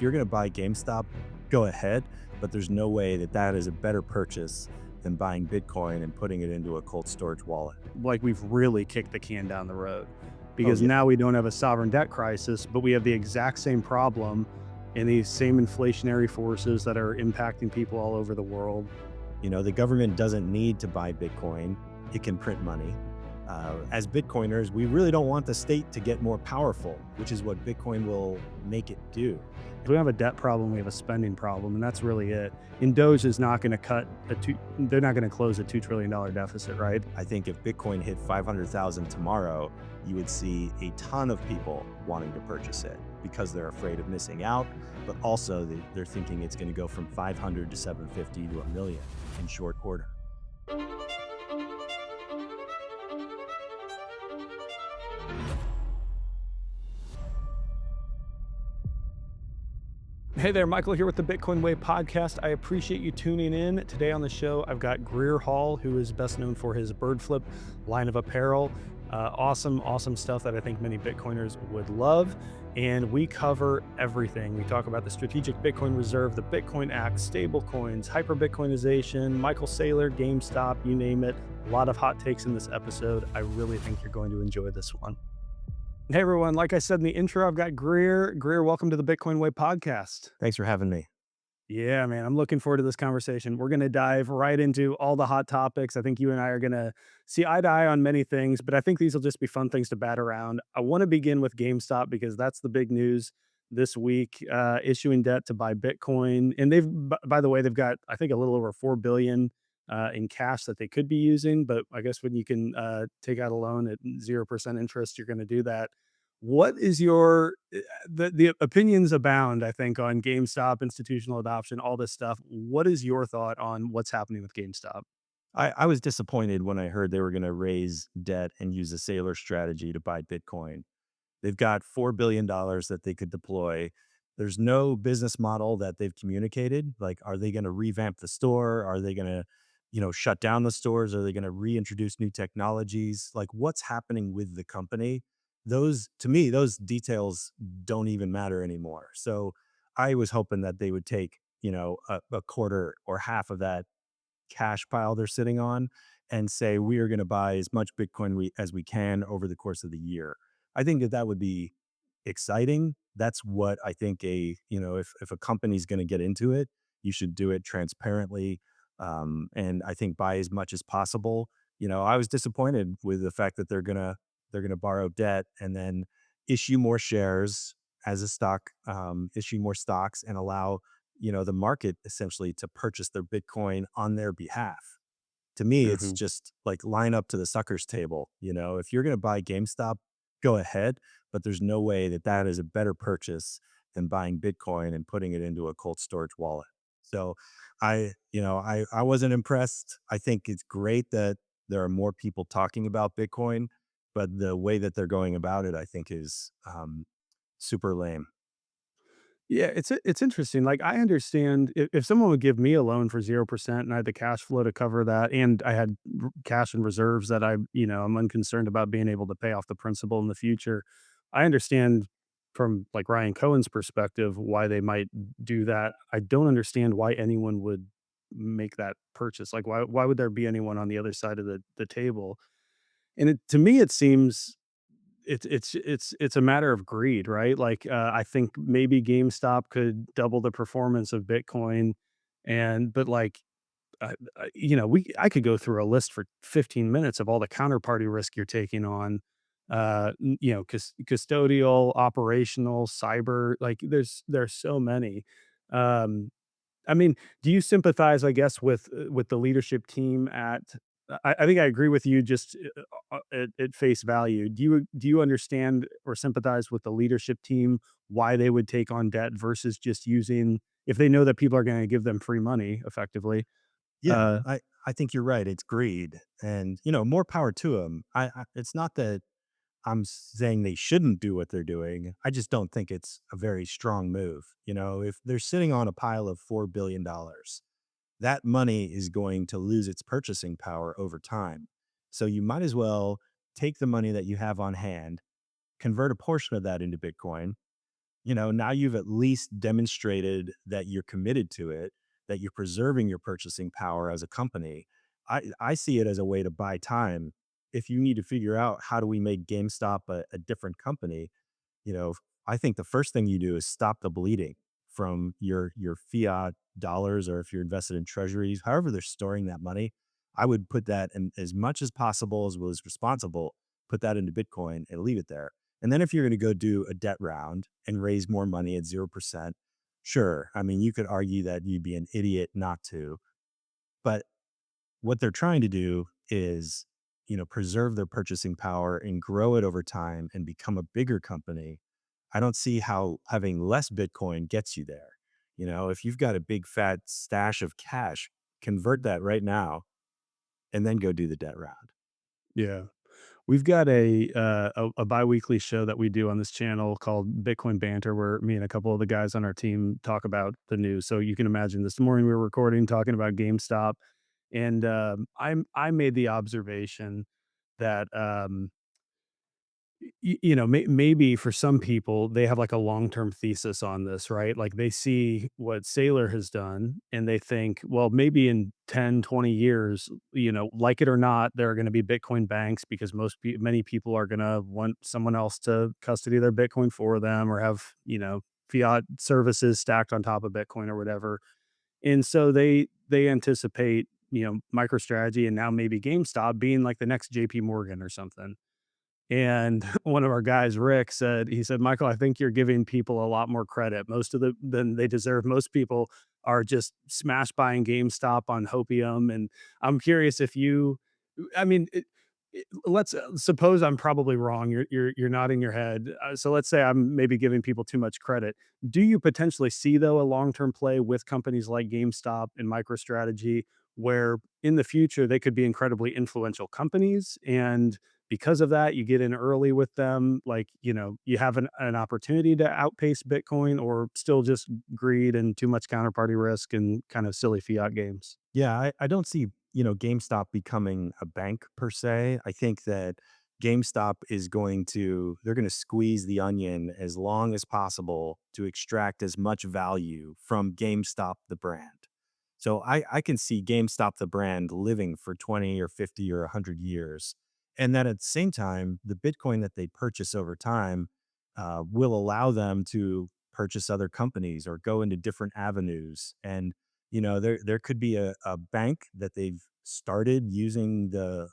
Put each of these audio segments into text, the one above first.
If you're going to buy GameStop, go ahead, but there's no way that that is a better purchase than buying Bitcoin and putting it into a cold storage wallet. Like we've really kicked the can down the road Oh, because yeah. now we don't have a sovereign debt crisis, but we have the exact same problem and these same inflationary forces that are impacting people all over the world. The government doesn't need to buy Bitcoin, it can print money. As Bitcoiners, we really don't want the state to get more powerful, which is what Bitcoin will make it do. If we have a debt problem, we have a spending problem, and that's really it. And Doge is not going to they're not going to close a $2 trillion deficit, right? I think if Bitcoin hit 500,000 tomorrow, you would see a ton of people wanting to purchase it because they're afraid of missing out, but also they're thinking it's going to go from 500 to 750 to a million in short order. Hey there, Michael here with the Bitcoin Way podcast. I appreciate you tuning in. Today on the show, I've got Greer Hall, who is best known for his bird flip line of apparel. Awesome stuff that I think many Bitcoiners would love. And we cover everything. We talk about the strategic Bitcoin reserve, the Bitcoin Act, stablecoins, hyper Bitcoinization, Michael Saylor, GameStop, you name it. A lot of hot takes in this episode. I really think you're going to enjoy this one. Hey everyone, like I said in the intro, I've got Greer. Greer, welcome to the Bitcoin Way podcast. Thanks for having me. Yeah, man, I'm looking forward to this conversation. We're going to dive right into all the hot topics. I think you and I are going to see eye to eye on many things, but I think these will just be fun things to bat around. I want to begin with GameStop because that's the big news this week, issuing debt to buy Bitcoin. And by the way, they've got, I think, a little over 4 billion in cash that they could be using. But I guess when you can take out a loan at 0% interest, you're going to do that. What is your the opinions abound, I think, on GameStop, institutional adoption, all this stuff. What is your thought on what's happening with GameStop? I was disappointed when I heard they were going to raise debt and use a Sailor strategy to buy Bitcoin. They've got $4 billion that they could deploy. There's no business model that they've communicated. Like, are they going to revamp the store? Are they going to, shut down the stores? Are they going to reintroduce new technologies? Like, what's happening with the company? Those, to me, those details don't even matter anymore. So I was hoping that they would take, a quarter or half of that cash pile they're sitting on and say, we are going to buy as much Bitcoin as we can over the course of the year. I think that that would be exciting. That's what I think if a company's going to get into it, you should do it transparently. And I think buy as much as possible. I was disappointed with the fact that they're gonna borrow debt and then issue more shares as a stock, issue more stocks and allow the market essentially to purchase their Bitcoin on their behalf. To me, it's Mhm. just like line up to the suckers table. If you're going to buy GameStop, go ahead, but there's no way that that is a better purchase than buying Bitcoin and putting it into a cold storage wallet. So I wasn't impressed. I think it's great that there are more people talking about Bitcoin, but the way that they're going about it, I think is super lame. Yeah, it's interesting. Like I understand if someone would give me a loan for 0% and I had the cash flow to cover that, and I had cash and reserves that I'm unconcerned about being able to pay off the principal in the future. I understand from like Ryan Cohen's perspective why they might do that. I don't understand why anyone would make that purchase. Like why would there be anyone on the other side of the table? And to me, it seems it's a matter of greed, right? Like, I think maybe GameStop could double the performance of Bitcoin, but like, we I could go through a list for 15 minutes of all the counterparty risk you're taking on, custodial, operational, cyber. Like, there's so many. Um, I mean, do you sympathize, I guess, with the leadership team at I think I agree with you just at face value. Do you understand or sympathize with the leadership team why they would take on debt versus just using if they know that people are going to give them free money effectively? Yeah, Uh, I think you're right. It's greed, and more power to them. It's not that I'm saying they shouldn't do what they're doing. I just don't think it's a very strong move. If they're sitting on a pile of $4 billion, that money is going to lose its purchasing power over time. So you might as well take the money that you have on hand, convert a portion of that into Bitcoin, Now you've at least demonstrated that you're committed to it, that you're preserving your purchasing power as a company. I see it as a way to buy time. If you need to figure out how do we make GameStop a different company, you know, I think the first thing you do is stop the bleeding from your fiat dollars, or if you're invested in treasuries, however they're storing that money, I would put that in as much as possible, as well as responsible, put that into Bitcoin and leave it there. And then if you're going to go do a debt round and raise more money at 0%, sure. I mean, you could argue that you'd be an idiot not to, but what they're trying to do is, preserve their purchasing power and grow it over time and become a bigger company. I don't see how having less Bitcoin gets you there. If you've got a big fat stash of cash, convert that right now and then go do the debt round. Yeah. We've got a biweekly show that we do on this channel called Bitcoin Banter, where me and a couple of the guys on our team talk about the news. So you can imagine this morning we were recording talking about GameStop, and I made the observation that maybe for some people, they have like a long-term thesis on this, right? Like they see what Saylor has done and they think, well, maybe in 10, 20 years, like it or not, there are going to be Bitcoin banks because many people are going to want someone else to custody their Bitcoin for them or have, fiat services stacked on top of Bitcoin or whatever. And so they anticipate, MicroStrategy and now maybe GameStop being like the next JP Morgan or something. And one of our guys, Rick, he said, "Michael, I think you're giving people a lot more credit, most of the than they deserve. Most people are just smash buying GameStop on hopium." And I'm curious if you I mean, let's suppose I'm probably wrong. You're nodding your head. So let's say I'm maybe giving people too much credit. Do you potentially see though a long-term play with companies like GameStop and MicroStrategy where in the future they could be incredibly influential companies and because of that, you get in early with them. Like, you have an opportunity to outpace Bitcoin or still just greed and too much counterparty risk and kind of silly fiat games. Yeah, I don't see, GameStop becoming a bank per se. I think that GameStop they're going to squeeze the onion as long as possible to extract as much value from GameStop, the brand. So I can see GameStop, the brand, living for 20 or 50 or 100 years. And then at the same time, the Bitcoin that they purchase over time will allow them to purchase other companies or go into different avenues. And there could be a bank that they've started using the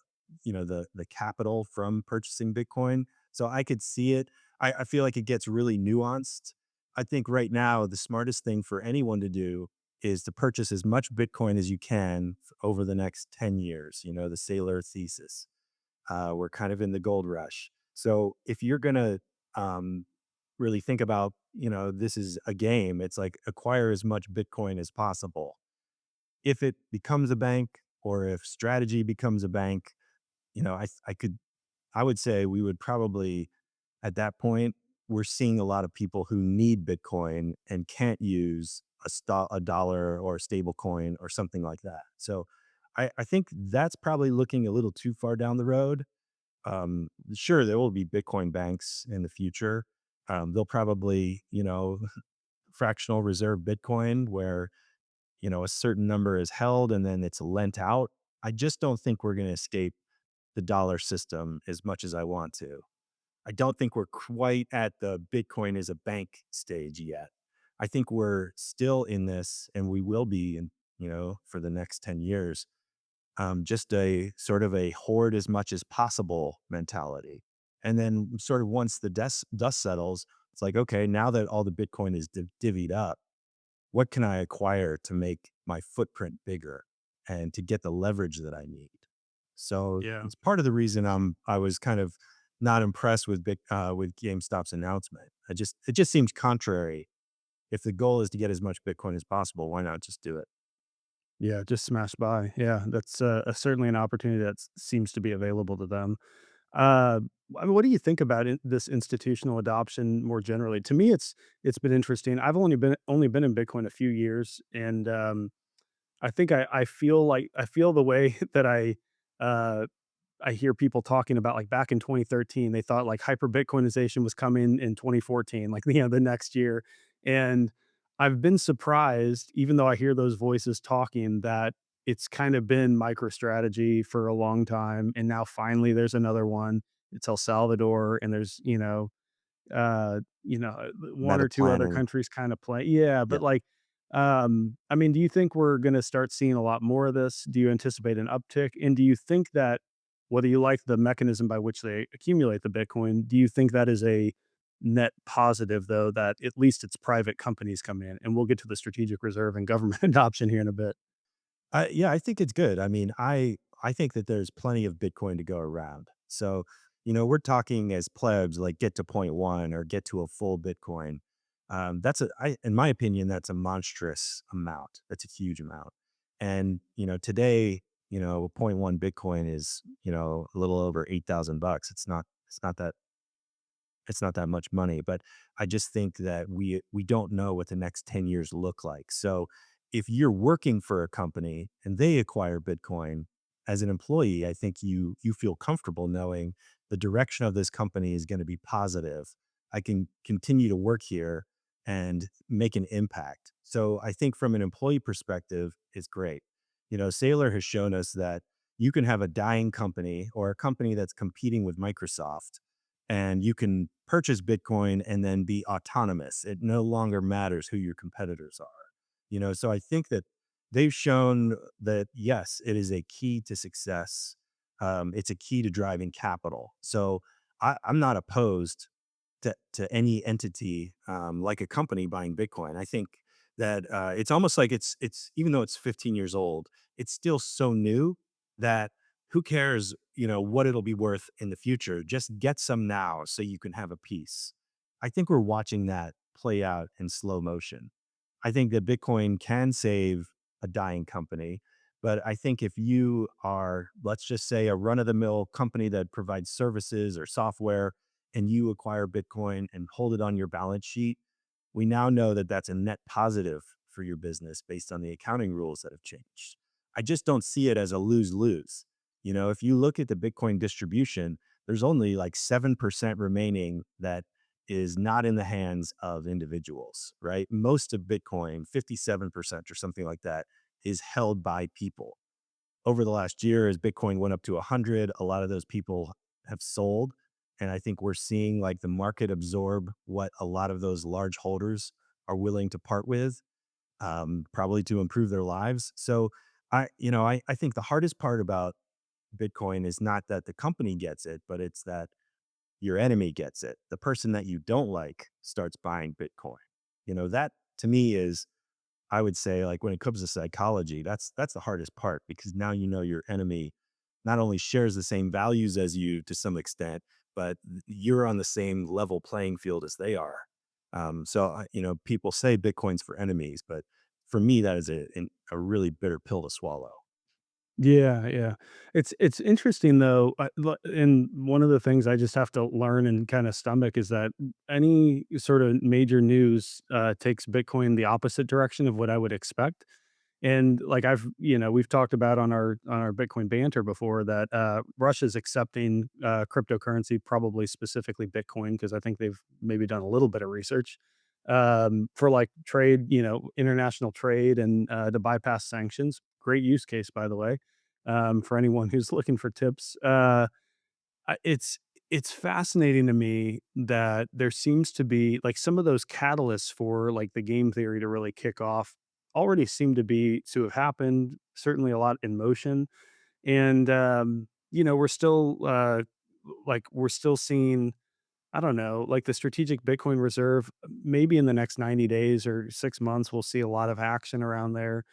capital from purchasing Bitcoin. So I could see it. I feel like it gets really nuanced. I think right now the smartest thing for anyone to do is to purchase as much Bitcoin as you can over the next 10 years. The Saylor thesis. We're kind of in the gold rush. So if you're gonna um, really think about, this is a game, it's like acquire as much Bitcoin as possible. If it becomes a bank or if strategy becomes a bank, I would say we would probably at that point, we're seeing a lot of people who need Bitcoin and can't use a dollar or a stable coin or something like that. So I think that's probably looking a little too far down the road. Sure, there will be Bitcoin banks in the future. They'll probably, fractional reserve Bitcoin where, a certain number is held and then it's lent out. I just don't think we're going to escape the dollar system as much as I want to. I don't think we're quite at the Bitcoin is a bank stage yet. I think we're still in this and we will be in, for the next 10 years, just a sort of a hoard as much as possible mentality. And then sort of once the dust settles, it's like, okay, now that all the Bitcoin is divvied up, what can I acquire to make my footprint bigger and to get the leverage that I need? So Yeah. it's part of the reason I was kind of not impressed with GameStop's announcement. It just seems contrary. If the goal is to get as much Bitcoin as possible, why not just do it? Yeah, just smash by. Yeah, that's certainly an opportunity that seems to be available to them. Uh, I mean, what do you think about this institutional adoption more generally? To me, it's been interesting. I've only been in Bitcoin a few years, and I think I feel the way that I uh, I hear people talking about, like, back in 2013, they thought, like, hyper Bitcoinization was coming in 2014, like, the next year, and I've been surprised, even though I hear those voices talking, that it's kind of been MicroStrategy for a long time, and now finally there's another one. It's El Salvador, and there's, 1 Meta or 2 other planning. countries kinda play, yeah, Yeah. but, like, I mean, do you think we're gonna start seeing a lot more of this? Do you anticipate an uptick? And do you think that whether you like the mechanism by which they accumulate the Bitcoin, do you think that is a net positive, though, that at least it's private companies come in? And we'll get to the strategic reserve and government adoption here in a bit. Yeah, I think it's good. I mean, I think that there's plenty of Bitcoin to go around. So, we're talking as plebs, like get to point one or get to a full Bitcoin. In my opinion, that's a monstrous amount. That's a huge amount. And today, point one Bitcoin is a little over $8,000. It's not that much money, but I just think that we don't know what the next 10 years look like. So if you're working for a company and they acquire Bitcoin as an employee, I think you feel comfortable knowing the direction of this company is going to be positive. I can continue to work here and make an impact. So I think from an employee perspective, it's great. Saylor has shown us that you can have a dying company or a company that's competing with Microsoft and you can purchase Bitcoin and then be autonomous. It no longer matters who your competitors are. So I think that they've shown that yes, it is a key to success. It's a key to driving capital. So I'm not opposed to any entity like a company buying Bitcoin. I think that it's almost like it's even though it's 15 years old, it's still so new that who cares, what it'll be worth in the future? Just get some now so you can have a piece. I think we're watching that play out in slow motion. I think that Bitcoin can save a dying company, but I think if you are, let's just say, a run of the mill company that provides services or software, and you acquire Bitcoin and hold it on your balance sheet, we now know that that's a net positive for your business based on the accounting rules that have changed. I just don't see it as a lose lose. If you look at the Bitcoin distribution, there's only like 7% remaining that is not in the hands of individuals, right? Most of Bitcoin, 57% or something like that, is held by people. Over the last year, as Bitcoin went up to 100, a lot of those people have sold. And I think we're seeing like the market absorb what a lot of those large holders are willing to part with, probably to improve their lives. So I think the hardest part about Bitcoin is not that the company gets it, but it's that your enemy gets it. The person that you don't like starts buying Bitcoin. That to me is, I would say, like when it comes to psychology, that's the hardest part because now your enemy not only shares the same values as you to some extent, but you're on the same level playing field as they are. People say Bitcoin's for enemies, but for me, that is a really bitter pill to swallow. Yeah, yeah. It's interesting though, and one of the things I just have to learn and kind of stomach is that any sort of major news takes Bitcoin the opposite direction of what I would expect. And like we've talked about on our Bitcoin banter before that Russia's accepting cryptocurrency, probably specifically Bitcoin, because I think they've maybe done a little bit of research for like trade, international trade and to bypass sanctions. Great use case, by the way, for anyone who's looking for tips. I- it's it's fascinating to me that there seems to be like some of those catalysts for like the game theory to really kick off already seem to have happened. Certainly, a lot in motion, and we're still we're still seeing, I don't know, like the strategic Bitcoin reserve, maybe in the next 90 days or 6 months, we'll see a lot of action around there.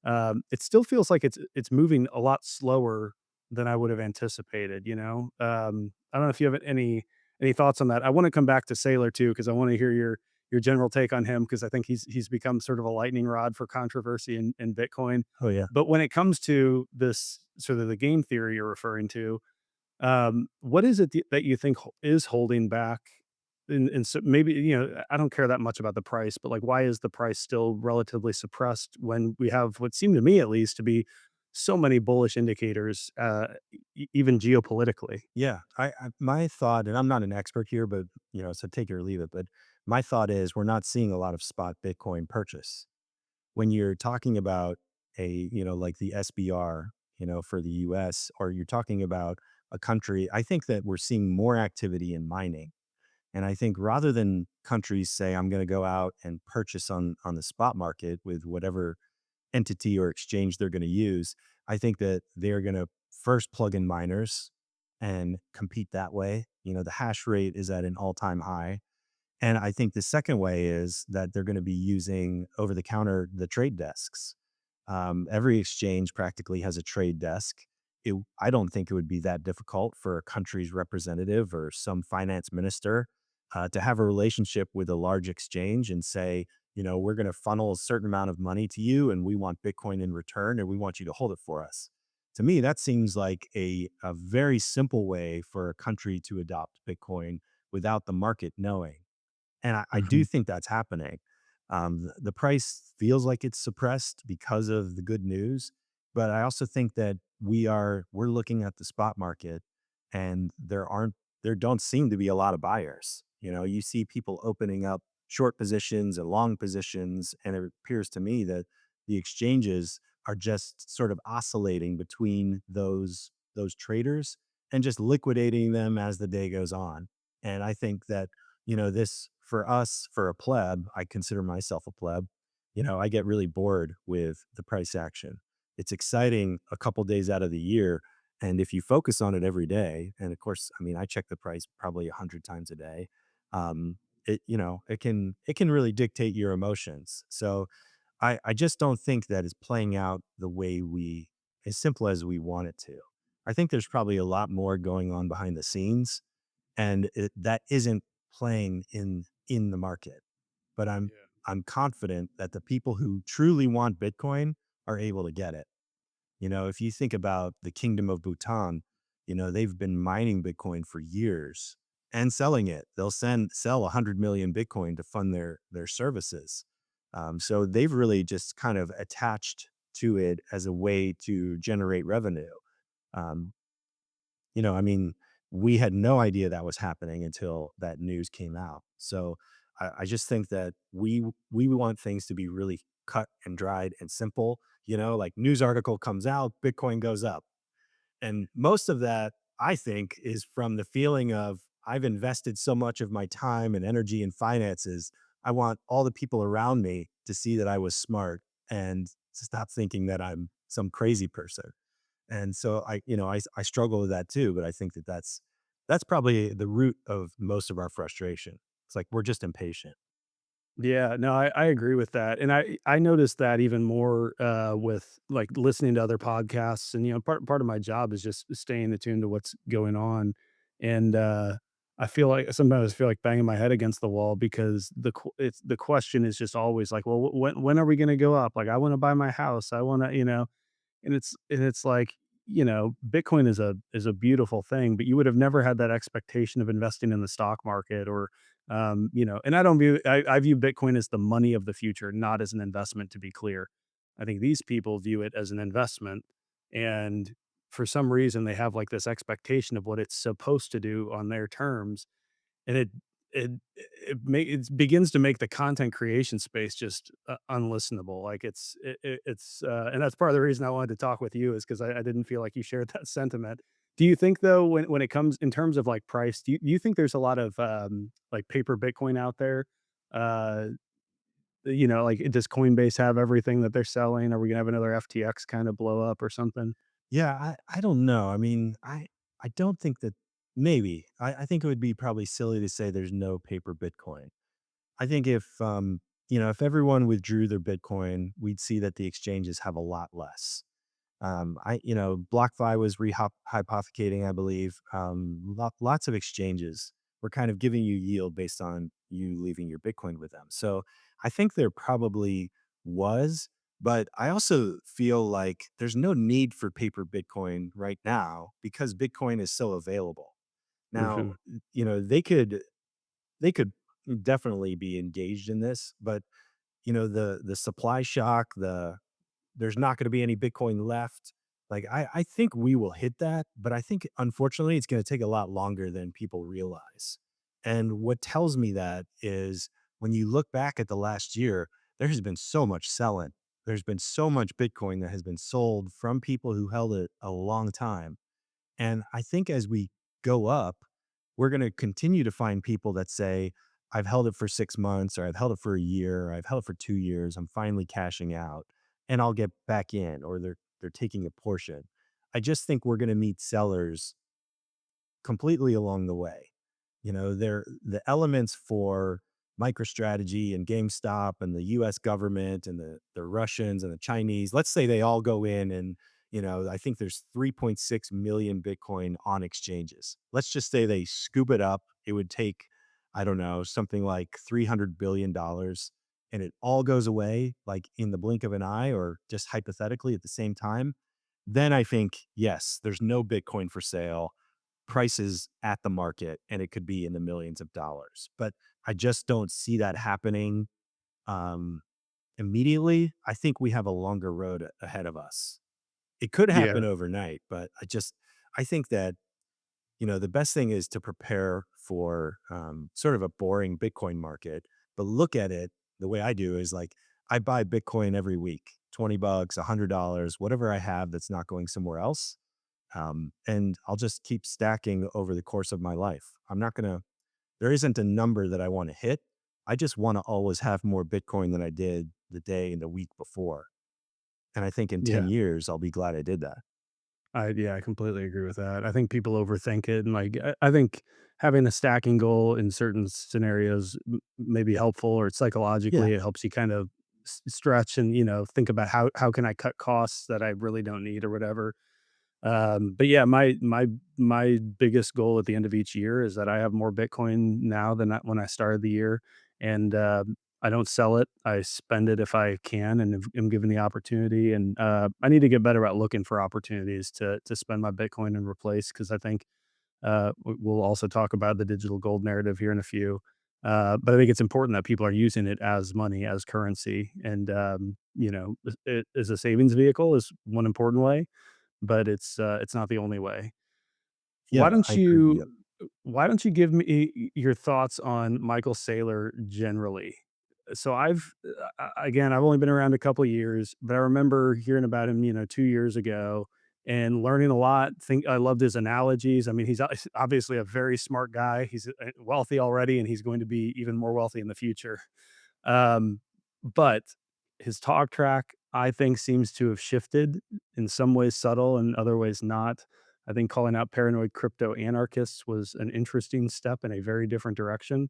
It still feels like it's moving a lot slower than I would have anticipated. I don't know if you have any thoughts on that. I want to come back to Saylor too because I want to hear your general take on him because I think he's become sort of a lightning rod for controversy in Bitcoin. Oh yeah. But when it comes to this sort of the game theory you're referring to, what is it that you think is holding back? And so maybe, I don't care that much about the price, but like, why is the price still relatively suppressed when we have what seemed to me at least to be so many bullish indicators, even geopolitically. Yeah, my thought, and I'm not an expert here, but so take it or leave it. But my thought is we're not seeing a lot of spot Bitcoin purchase when you're talking about like the SBR, for the US, or you're talking about a country. I think that we're seeing more activity in mining. And I think rather than countries say, I'm going to go out and purchase on the spot market with whatever entity or exchange they're going to use, I think that they're going to first plug in miners and compete that way. The hash rate is at an all-time high. And I think the second way is that they're going to be using over the counter the trade desks. Every exchange practically has a trade desk. I don't think it would be that difficult for a country's representative or some finance minister to have a relationship with a large exchange and say, we're going to funnel a certain amount of money to you and we want Bitcoin in return and we want you to hold it for us. To me, that seems like a very simple way for a country to adopt Bitcoin without the market knowing. And I do Mhm. think that's happening. The price feels like it's suppressed because of the good news, but I also think that we're looking at the spot market, and there don't seem to be a lot of buyers. You see people opening up short positions and long positions, and it appears to me that the exchanges are just sort of oscillating between those traders and just liquidating them as the day goes on. And I think that this for us, for a pleb, I consider myself a pleb. I get really bored with the price action. It's exciting a couple days out of the year. And if you focus on it every day, and of course, I mean, I check the price probably 100 times a day. It can really dictate your emotions. So I just don't think that it's playing out the way as simple as we want it to. I think there's probably a lot more going on behind the scenes and that isn't playing in the market. But I'm confident that the people who truly want Bitcoin are able to get it. If you think about the Kingdom of Bhutan, they've been mining Bitcoin for years and selling it. They'll sell 100 million Bitcoin to fund their services. So they've really just kind of attached to it as a way to generate revenue. Um, I mean, we had no idea that was happening until that news came out. So I just think that we want things to be really cut and dried and simple. Like news article comes out, Bitcoin goes up. And most of that, I think, is from the feeling of I've invested so much of my time and energy and finances. I want all the people around me to see that I was smart and to stop thinking that I'm some crazy person. And so I struggle with that too, but I think that that's probably the root of most of our frustration. It's like we're just impatient. Yeah, no, I agree with that, and I noticed that even more, with, like, listening to other podcasts, and, part of my job is just staying attuned to what's going on, and, I feel like sometimes I feel like banging my head against the wall because the question is just always like, "Well, when are we gonna go up?" Like, "I wanna buy my house, I wanna," and it's like, Bitcoin is a beautiful thing, but you would have never had that expectation of investing in the stock market or, and I view Bitcoin as the money of the future, not as an investment, to be clear. I think these people view it as an investment, and for some reason, they have, like, this expectation of what it's supposed to do on their terms, and it begins to make the content creation space just, unlistenable. Like, and that's part of the reason I wanted to talk with you is 'cause I didn't feel like you shared that sentiment. Do you think, though, when it comes in terms of, like, price, do you think there's a lot of, like, paper Bitcoin out there? Uh, like, does Coinbase have everything that they're selling? Are we gonna have another FTX kinda blow up or something? Yeah, I don't know. I mean, I don't think that maybe. I think it would be probably silly to say there's no paper Bitcoin. I think if everyone withdrew their Bitcoin, we'd see that the exchanges have a lot less. BlockFi was hypothecating, I believe. Lots of exchanges were kind of giving you yield based on you leaving your Bitcoin with them. So I think there probably was, but I also feel like there's no need for paper Bitcoin right now because Bitcoin is so available. Now, Mhm. they could definitely be engaged in this, but the supply shock, there's not going to be any Bitcoin left. Like, I think we will hit that, but I think unfortunately it's gonna take a lot longer than people realize. And what tells me that is when you look back at the last year, there has been so much selling. There's been so much Bitcoin that has been sold from people who held it a long time. And I think as we go up, we're going to continue to find people that say, I've held it for 6 months, or I've held it for a year, or I've held it for 2 years. I'm finally cashing out and I'll get back in, or they're taking a portion. I just think we're going to meet sellers completely along the way. You know, they're the elements for MicroStrategy and GameStop and the US government and the Russians and the Chinese. Let's say they all go in and, I think there's 3.6 million Bitcoin on exchanges. Let's just say they scoop it up. It would take, I don't know, something like $300 billion, and it all goes away like in the blink of an eye or just hypothetically at the same time. Then I think, yes, there's no Bitcoin for sale, prices at the market, and it could be in the millions of dollars. But I just don't see that happening um, immediately. I think we have a longer road ahead of us. It could Yeah, happen overnight, but I think that, the best thing is to prepare for sort of a boring Bitcoin market, but look at it the way I do is like I buy Bitcoin every week, 20 bucks, $100, whatever I have that's not going somewhere else. And I'll just keep stacking over the course of my life. There isn't a number that I want to hit. I just want to always have more Bitcoin than I did the day and the week before. And I think in 10 yeah. years, I'll be glad I did that. I completely agree with that. I think people overthink it, and like I think having a stacking goal in certain scenarios may be helpful, or Yeah. psychologically it helps you kind of stretch and think about how can I cut costs that I really don't need or whatever. But yeah, my biggest goal at the end of each year is that I have more Bitcoin now than when I started the year, and I don't sell it. I spend it if I can, and if am given the opportunity. And I need to get better at looking for opportunities to spend my Bitcoin and replace because I think we'll also talk about the digital gold narrative here in a few. But I think it's important that people are using it as money, as currency, and it as a savings vehicle is one important way, but it's not the only way. Why Yeah. don't I agree. you Yep. why don't you give me your thoughts on Michael Saylor generally? So again, I've only been around a couple years, but I remember hearing about him, 2 years ago and learning a lot. Think I loved his analogies. I mean, he's obviously a very smart guy. He's wealthy already, and he's going to be even more wealthy in the future. Um, but his talk track, I think, seems to have shifted in some ways subtle and other ways not. I think calling out paranoid crypto anarchists was an interesting step in a very different direction.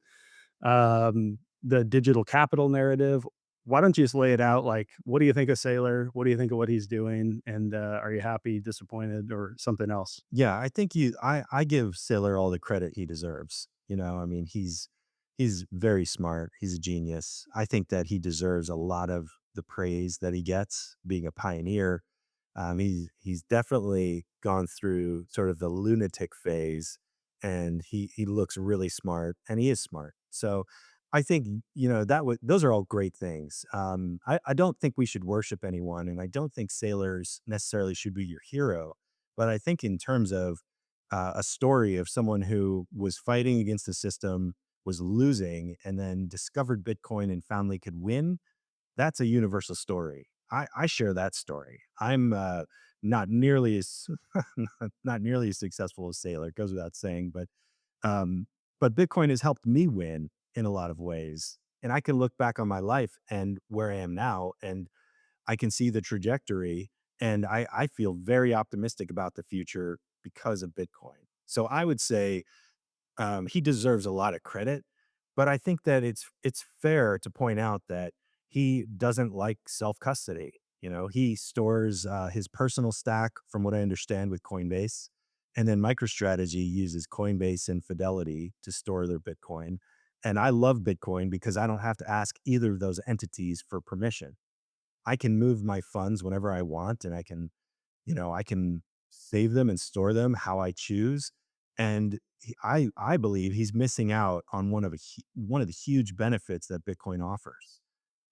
The digital capital narrative. Why don't you just lay it out? Like, what do you think of Saylor? What do you think of what he's doing? And are you happy, disappointed, or something else? Yeah, I think I give Sailor all the credit he deserves. I mean, he's very smart. He's a genius. I think that he deserves a lot of the praise that he gets being a pioneer. He's definitely gone through sort of the lunatic phase, and he looks really smart, and he is smart. So I think those are all great things. I don't think we should worship anyone, and I don't think sailors necessarily should be your hero, but I think in terms of a story of someone who was fighting against the system, was losing, and then discovered Bitcoin and found they could win, that's a universal story. I share that story. I'm not nearly as not nearly as successful as Sailor, goes without saying, um, but Bitcoin has helped me win in a lot of ways. And I can look back on my life and where I am now, and I can see the trajectory, and I feel very optimistic about the future because of Bitcoin. So I would say he deserves a lot of credit, but I think that it's fair to point out that he doesn't like self custody. He stores his personal stack, from what I understand, with Coinbase, and then MicroStrategy uses Coinbase and Fidelity to store their Bitcoin. And I love Bitcoin because I don't have to ask either of those entities for permission. I can move my funds whenever I want, and I can save them and store them how I choose. And I believe he's missing out on one of the huge benefits that Bitcoin offers.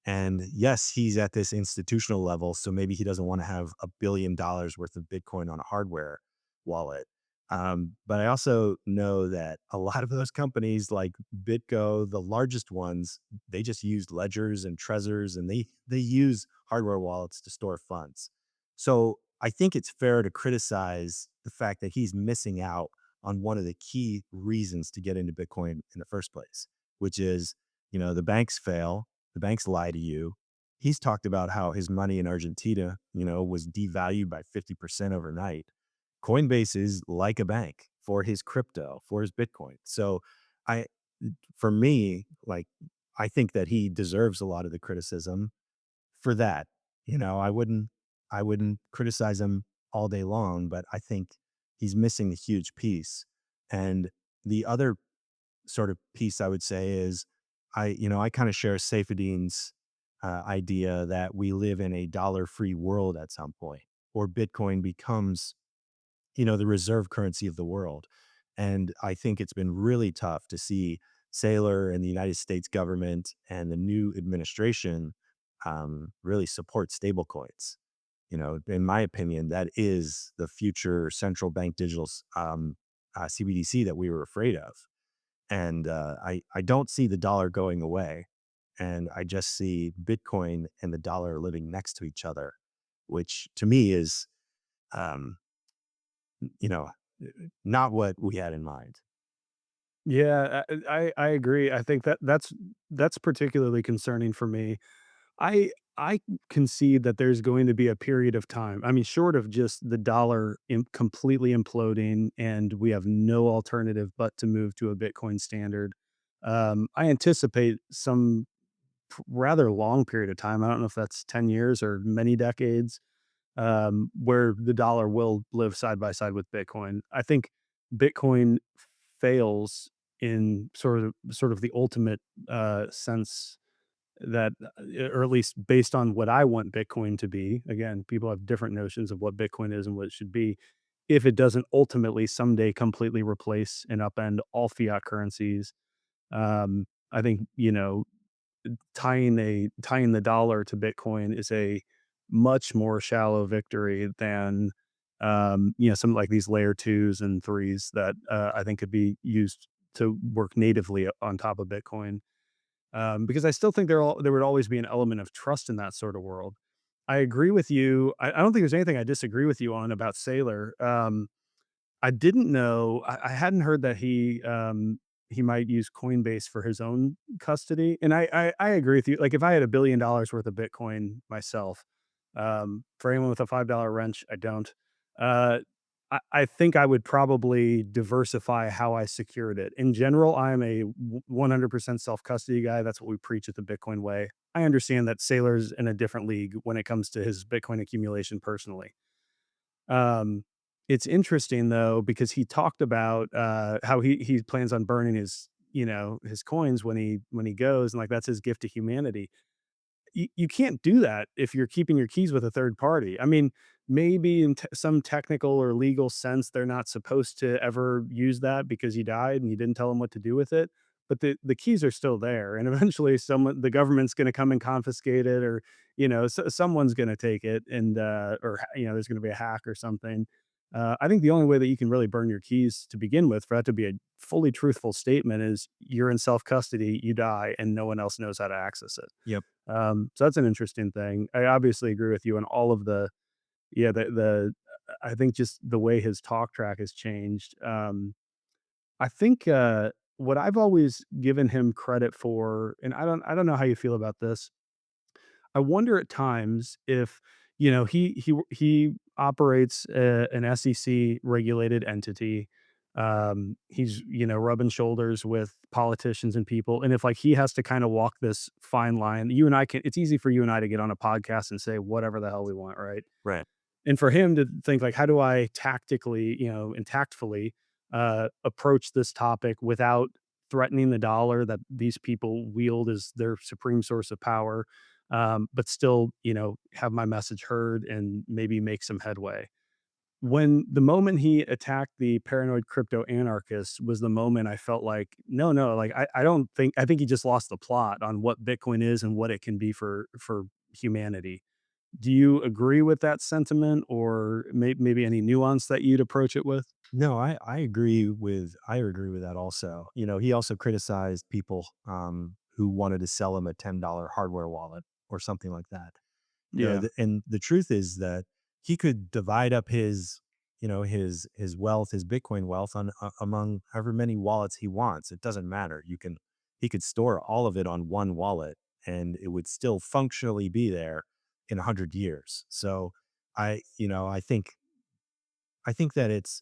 And yes, he's at this institutional level, so maybe he doesn't want to have $1 billion worth of Bitcoin on a hardware wallet. But I also know that a lot of those companies, like BitGo, the largest ones, they just use ledgers and Trezors, and they use hardware wallets to store funds. So I think it's fair to criticize the fact that he's missing out on one of the key reasons to get into Bitcoin in the first place, which is, the banks fail, the banks lie to you. He's talked about how his money in Argentina, was devalued by 50% overnight. Coinbase is like a bank for his crypto, for his Bitcoin. So I for me, like, I think that he deserves a lot of the criticism for that. I wouldn't criticize him all day long, but I think he's missing the huge piece. And the other sort of piece I would say is I kind of share Saifedean's idea that we live in a dollar free world at some point, or Bitcoin becomes, the reserve currency of the world. And I think it's been really tough to see Saylor and the United States government and the new administration really support stablecoins. In my opinion, that is the future central bank digital CBDC that we were afraid of. And I don't see the dollar going away. And I just see Bitcoin and the dollar living next to each other, which to me is, um, you know, not what we had in mind. Yeah, I agree. I think that's particularly concerning for me. I concede that there's going to be a period of time. I mean, short of just the dollar completely imploding, and we have no alternative but to move to a Bitcoin standard. I anticipate some rather long period of time. I don't know if that's 10 years or many decades, where the dollar will live side by side with Bitcoin. I think Bitcoin fails in sort of the ultimate sense that, or at least based on what I want Bitcoin to be. Again, people have different notions of what Bitcoin is and what it should be. If it doesn't ultimately someday completely replace and upend all fiat currencies, I think tying the dollar to Bitcoin is a much more shallow victory than, some like these layer twos and threes that, I think could be used to work natively on top of Bitcoin. Because I still think there would always be an element of trust in that sort of world. I agree with you. I don't think there's anything I disagree with you on about Sailor. I didn't know. I hadn't heard that he might use Coinbase for his own custody, and I agree with you. Like, if I had $1 billion worth of Bitcoin myself, for anyone with a $5 wrench, I don't. Uh, I think I would probably diversify how I secured it. In general, I'm a 100% self custody guy. That's what we preach at the Bitcoin way. I understand that Sailor's in a different league when it comes to his Bitcoin accumulation personally. Um, it's interesting though because he talked about, how he plans on burning his coins when he goes, and like that's his gift to humanity. You can't do that if you're keeping your keys with a third party. I mean, maybe in some technical or legal sense, they're not supposed to ever use that because you died and you didn't tell them what to do with it. But the keys are still there, and eventually, the government's going to come and confiscate it, or someone's going to take it, and or there's going to be a hack or something. I think the only way that you can really burn your keys to begin with, for that to be a fully truthful statement, is you're in self custody, you die, and no one else knows how to access it. Yep. So that's an interesting thing. I obviously agree with you on all of the yeah, the I think just the way his talk track has changed. I think, what I've always given him credit for, and I don't know how you feel about this. I wonder at times if, he operates an SEC regulated entity. He's, rubbing shoulders with politicians and people. And if like he has to kind of walk this fine line, it's easy for you and I to get on a podcast and say whatever the hell we want, right? Right. And for him to think like, how do I tactically, and tactfully approach this topic without threatening the dollar that these people wield as their supreme source of power, but still, have my message heard and maybe make some headway. when the moment he attacked the paranoid crypto anarchist was the moment I felt like, no, no, like I don't think I think he just lost the plot on what Bitcoin is and what it can be for humanity. Do you agree with that sentiment, or maybe any nuance that you'd approach it with? No, I agree with that also. He also criticized people who wanted to sell him a $10 hardware wallet or something like that. Yeah, And the truth is that he could divide up his wealth, his Bitcoin wealth among however many wallets he wants. It doesn't matter. He could store all of it on one wallet and it would still functionally be there in 100 years. So I think that it's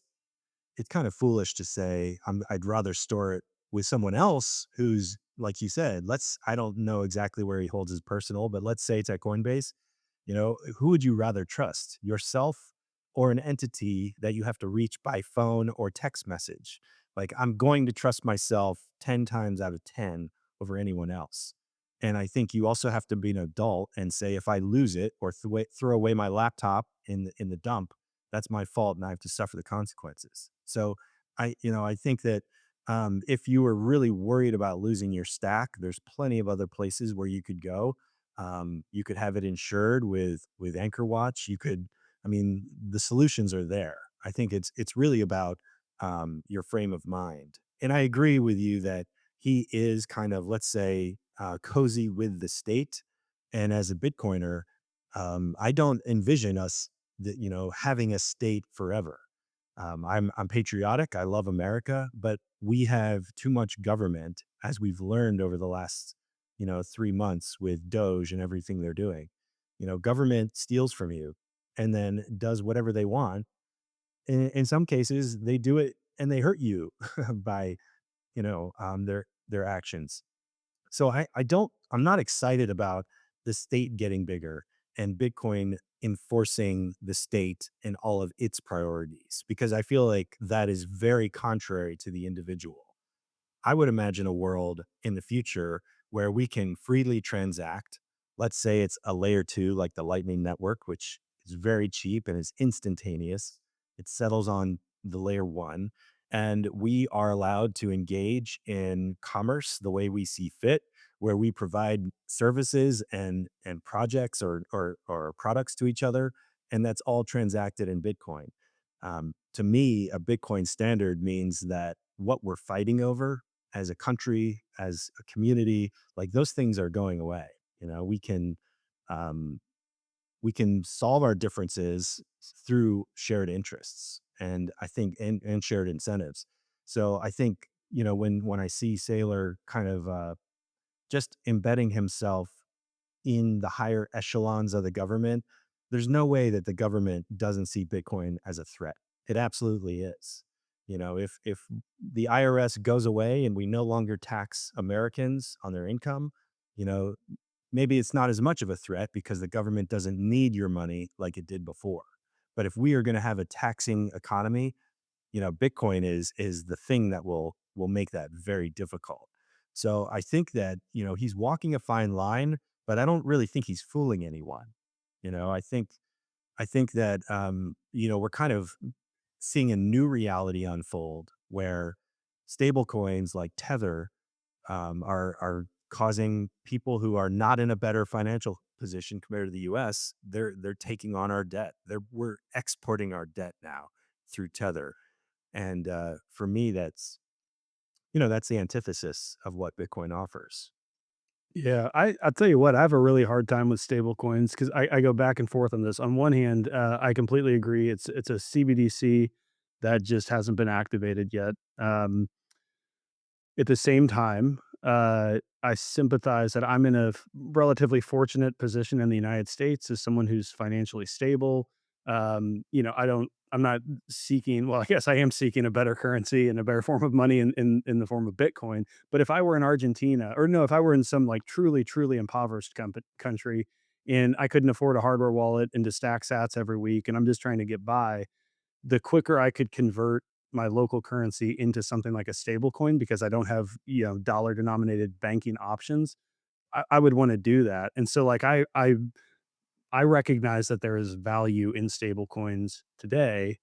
kind of foolish to say I'd rather store it with someone else who's like you said. I don't know exactly where he holds his personal, but let's say it's at Coinbase. Who would you rather trust, yourself or an entity that you have to reach by phone or text message? Like, I'm going to trust myself 10 times out of 10 over anyone else. And I think you also have to be an adult and say, if I lose it or throw away my laptop in the dump, that's my fault and I have to suffer the consequences. So I think that if you were really worried about losing your stack, there's plenty of other places where you could go. You could have it insured with Anchor Watch. I mean, the solutions are there. I think it's really about your frame of mind. And I agree with you that he is kind of, let's say, cozy with the state. And as a Bitcoiner, I don't envision us having a state forever. I'm patriotic. I love America, but we have too much government, as we've learned over the last 3 months with Doge and everything they're doing. Government steals from you and then does whatever they want. In some cases, they do it and they hurt you by their actions. So I'm not excited about the state getting bigger and Bitcoin enforcing the state and all of its priorities because I feel like that is very contrary to the individual. I would imagine a world in the future where we can freely transact. Let's say it's a layer two, like the Lightning Network, which is very cheap and is instantaneous. It settles on the layer one. And we are allowed to engage in commerce the way we see fit, where we provide services and projects or products to each other. And that's all transacted in Bitcoin. To me, a Bitcoin standard means that what we're fighting over as a country, as a community, like those things are going away. You know, um, we can solve our differences through shared interests, and I think and shared incentives. So I think when I see Saylor kind of just embedding himself in the higher echelons of the government, there's no way that the government doesn't see Bitcoin as a threat. It absolutely is. If the IRS goes away and we no longer tax Americans on their income, you know, maybe it's not as much of a threat because the government doesn't need your money like it did before. But if we are going to have a taxing economy, Bitcoin is the thing that will make that very difficult. So I think that, he's walking a fine line, but I don't really think he's fooling anyone. I think that we're kind of seeing a new reality unfold where stable coins like Tether are causing people who are not in a better financial position compared to the US. They're taking on our debt. We're exporting our debt now through Tether. And for me, that's the antithesis of what Bitcoin offers. yeah. I'll tell you what, I have a really hard time with stable coins because I go back and forth on this. On one hand, I completely agree. It's a CBDC that just hasn't been activated yet. At the same time, I sympathize that I'm in a relatively fortunate position in the United States as someone who's financially stable. I'm not seeking, well, I guess I am seeking a better currency and a better form of money in the form of Bitcoin. But if I were in Argentina, or no, if I were in some like truly, truly impoverished country and I couldn't afford a hardware wallet and to stack sats every week, and I'm just trying to get by, the quicker I could convert my local currency into something like a stable coin because I don't have, dollar denominated banking options, I would want to do that. And so like I recognize that there is value in stable coins today.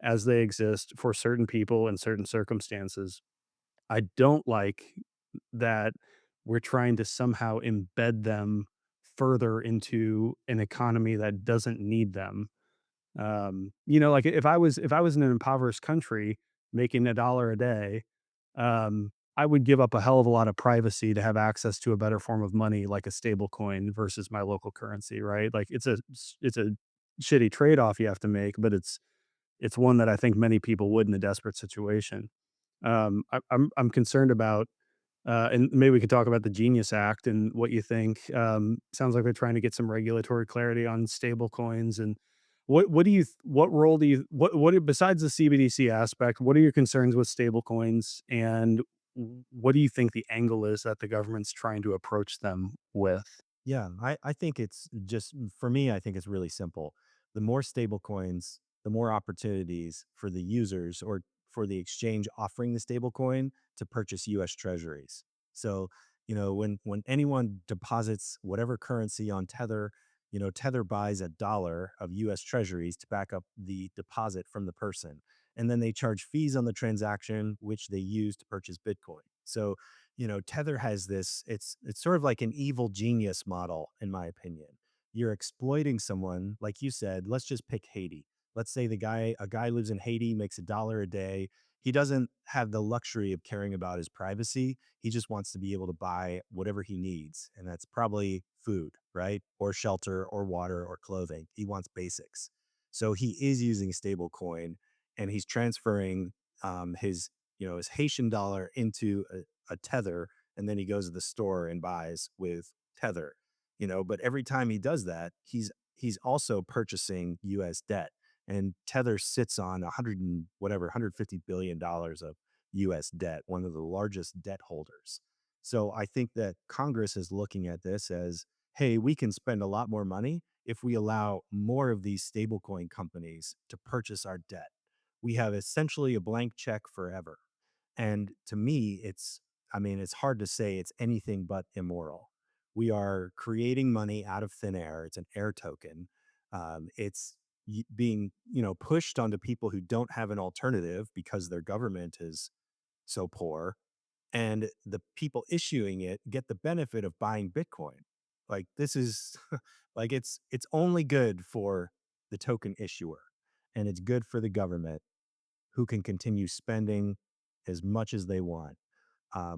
as they exist for certain people in certain circumstances. I don't like that we're trying to somehow embed them further into an economy that doesn't need them. Like if I was in an impoverished country making $1 a day, I would give up a hell of a lot of privacy to have access to a better form of money like a stable coin versus my local currency, right? Like it's a shitty trade-off you have to make, but it's one that I think many people would in a desperate situation. I'm concerned about, and maybe we could talk about the Genius Act and what you think. Sounds like they're trying to get some regulatory clarity on stable coins. And what do you what role do you besides the CBDC aspect? What are your concerns with stable coins, and what do you think the angle is that the government's trying to approach them with? Yeah, I think it's just for me, I think it's really simple. The more stable coins, the more opportunities for the users or for the exchange offering the stable coin to purchase US treasuries. So, when anyone deposits whatever currency on Tether, Tether buys $1 of US treasuries to back up the deposit from the person. And then they charge fees on the transaction, which they use to purchase Bitcoin. So Tether has this, it's sort of like an evil genius model, in my opinion. You're exploiting someone, like you said, let's just pick Haiti. Let's say a guy lives in Haiti, makes $1 a day. He doesn't have the luxury of caring about his privacy. He just wants to be able to buy whatever he needs. And that's probably food, right? Or shelter or water or clothing. He wants basics. So he is using stable coin and he's transferring his Haitian dollar into a tether, and then he goes to the store and buys with tether. But every time he does that, he's also purchasing US debt, and tether sits on 100 and whatever 150 billion dollars of US debt, one of the largest debt holders. So I think that Congress is looking at this as, hey, we can spend a lot more money if we allow more of these stablecoin companies to purchase our debt. We have essentially a blank check forever. And to me, it's hard to say it's anything but immoral. We are creating money out of thin air. It's an air token. It's being, pushed onto people who don't have an alternative because their government is so poor. And the people issuing it get the benefit of buying Bitcoin. Like this is like it's only good for the token issuer and it's good for the government who can continue spending as much as they want.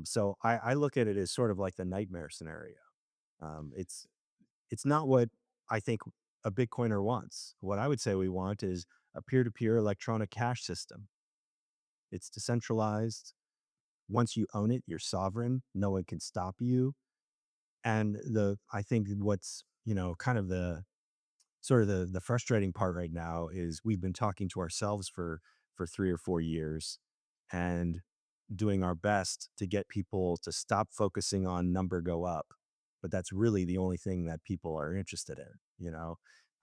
So I look at it as sort of like the nightmare scenario. It's not what I think a Bitcoiner wants. What I would say we want is a peer-to-peer electronic cash system. It's decentralized. Once you own it, you're sovereign. No one can stop you. And I think what's kind of the sort of the frustrating part right now is we've been talking to ourselves for 3 or 4 years and doing our best to get people to stop focusing on number go up, but that's really the only thing that people are interested in.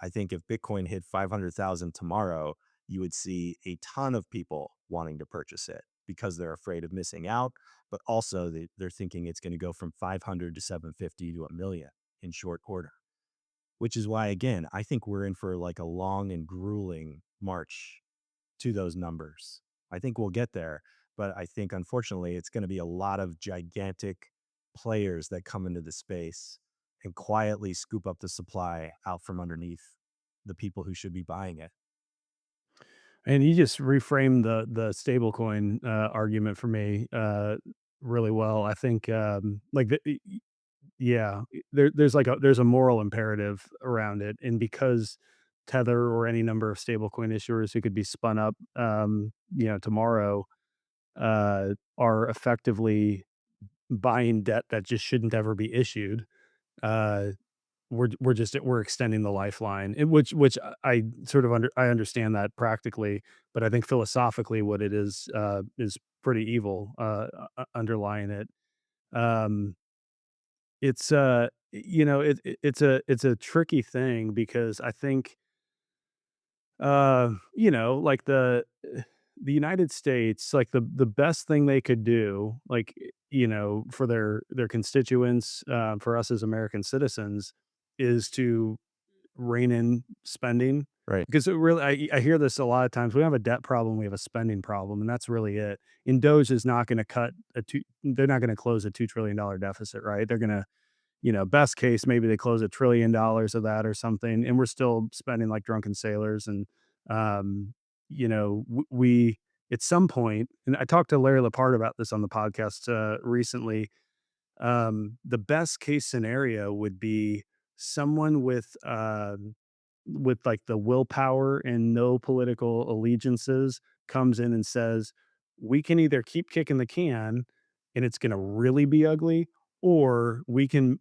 I think if Bitcoin hit 500,000 tomorrow, you would see a ton of people wanting to purchase it because they're afraid of missing out, but also they're thinking it's going to go from 500 to 750 to a million in short order, which is why, again, I think we're in for like a long and grueling march to those numbers. I think we'll get there, but I think unfortunately it's going to be a lot of gigantic players that come into the space and quietly scoop up the supply out from underneath the people who should be buying it. And you just reframed the stablecoin argument for me really well. I think yeah, there's a moral imperative around it, and because Tether or any number of stablecoin issuers who could be spun up, tomorrow, are effectively buying debt that just shouldn't ever be issued. Uh, we're extending the lifeline, which I sort of I understand that practically, but I think philosophically what it is pretty evil underlying it. Um, it's a tricky thing because I think like the United States, like the best thing they could do, like for their constituents, for us as American citizens, is to rein in spending Right. Because it really I hear this a lot of times. We have a debt problem, we have a spending problem, and that's really it. And Doge is not gonna cut a 2 they're not gonna close a $2 trillion deficit, right? They're gonna, best case, maybe they close $1 trillion of that or something, and we're still spending like drunken sailors. And, um, we at some point, and I talked to Larry Lepard about this on the podcast, recently. The best case scenario would be someone with like the willpower and no political allegiances comes in and says, we can either keep kicking the can and it's going to really be ugly, or we can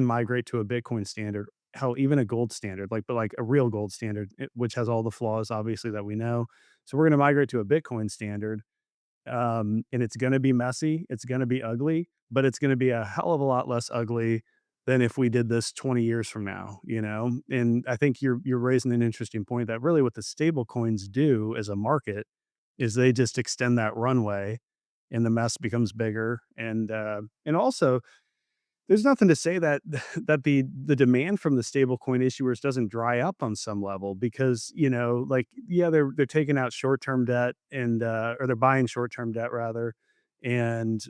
migrate to a Bitcoin standard, hell, even a gold standard, but like a real gold standard, which has all the flaws, obviously, that we know. So we're going to migrate to a Bitcoin standard, and it's gonna be messy, it's gonna be ugly, but it's gonna be a hell of a lot less ugly than if we did this 20 years from now, you know? And I think you're raising an interesting point that really what the stable coins do as a market is they just extend that runway and the mess becomes bigger. And also there's nothing to say that that the demand from the stablecoin issuers doesn't dry up on some level because, like, yeah, they're taking out short-term debt and, or they're buying short-term debt rather, and,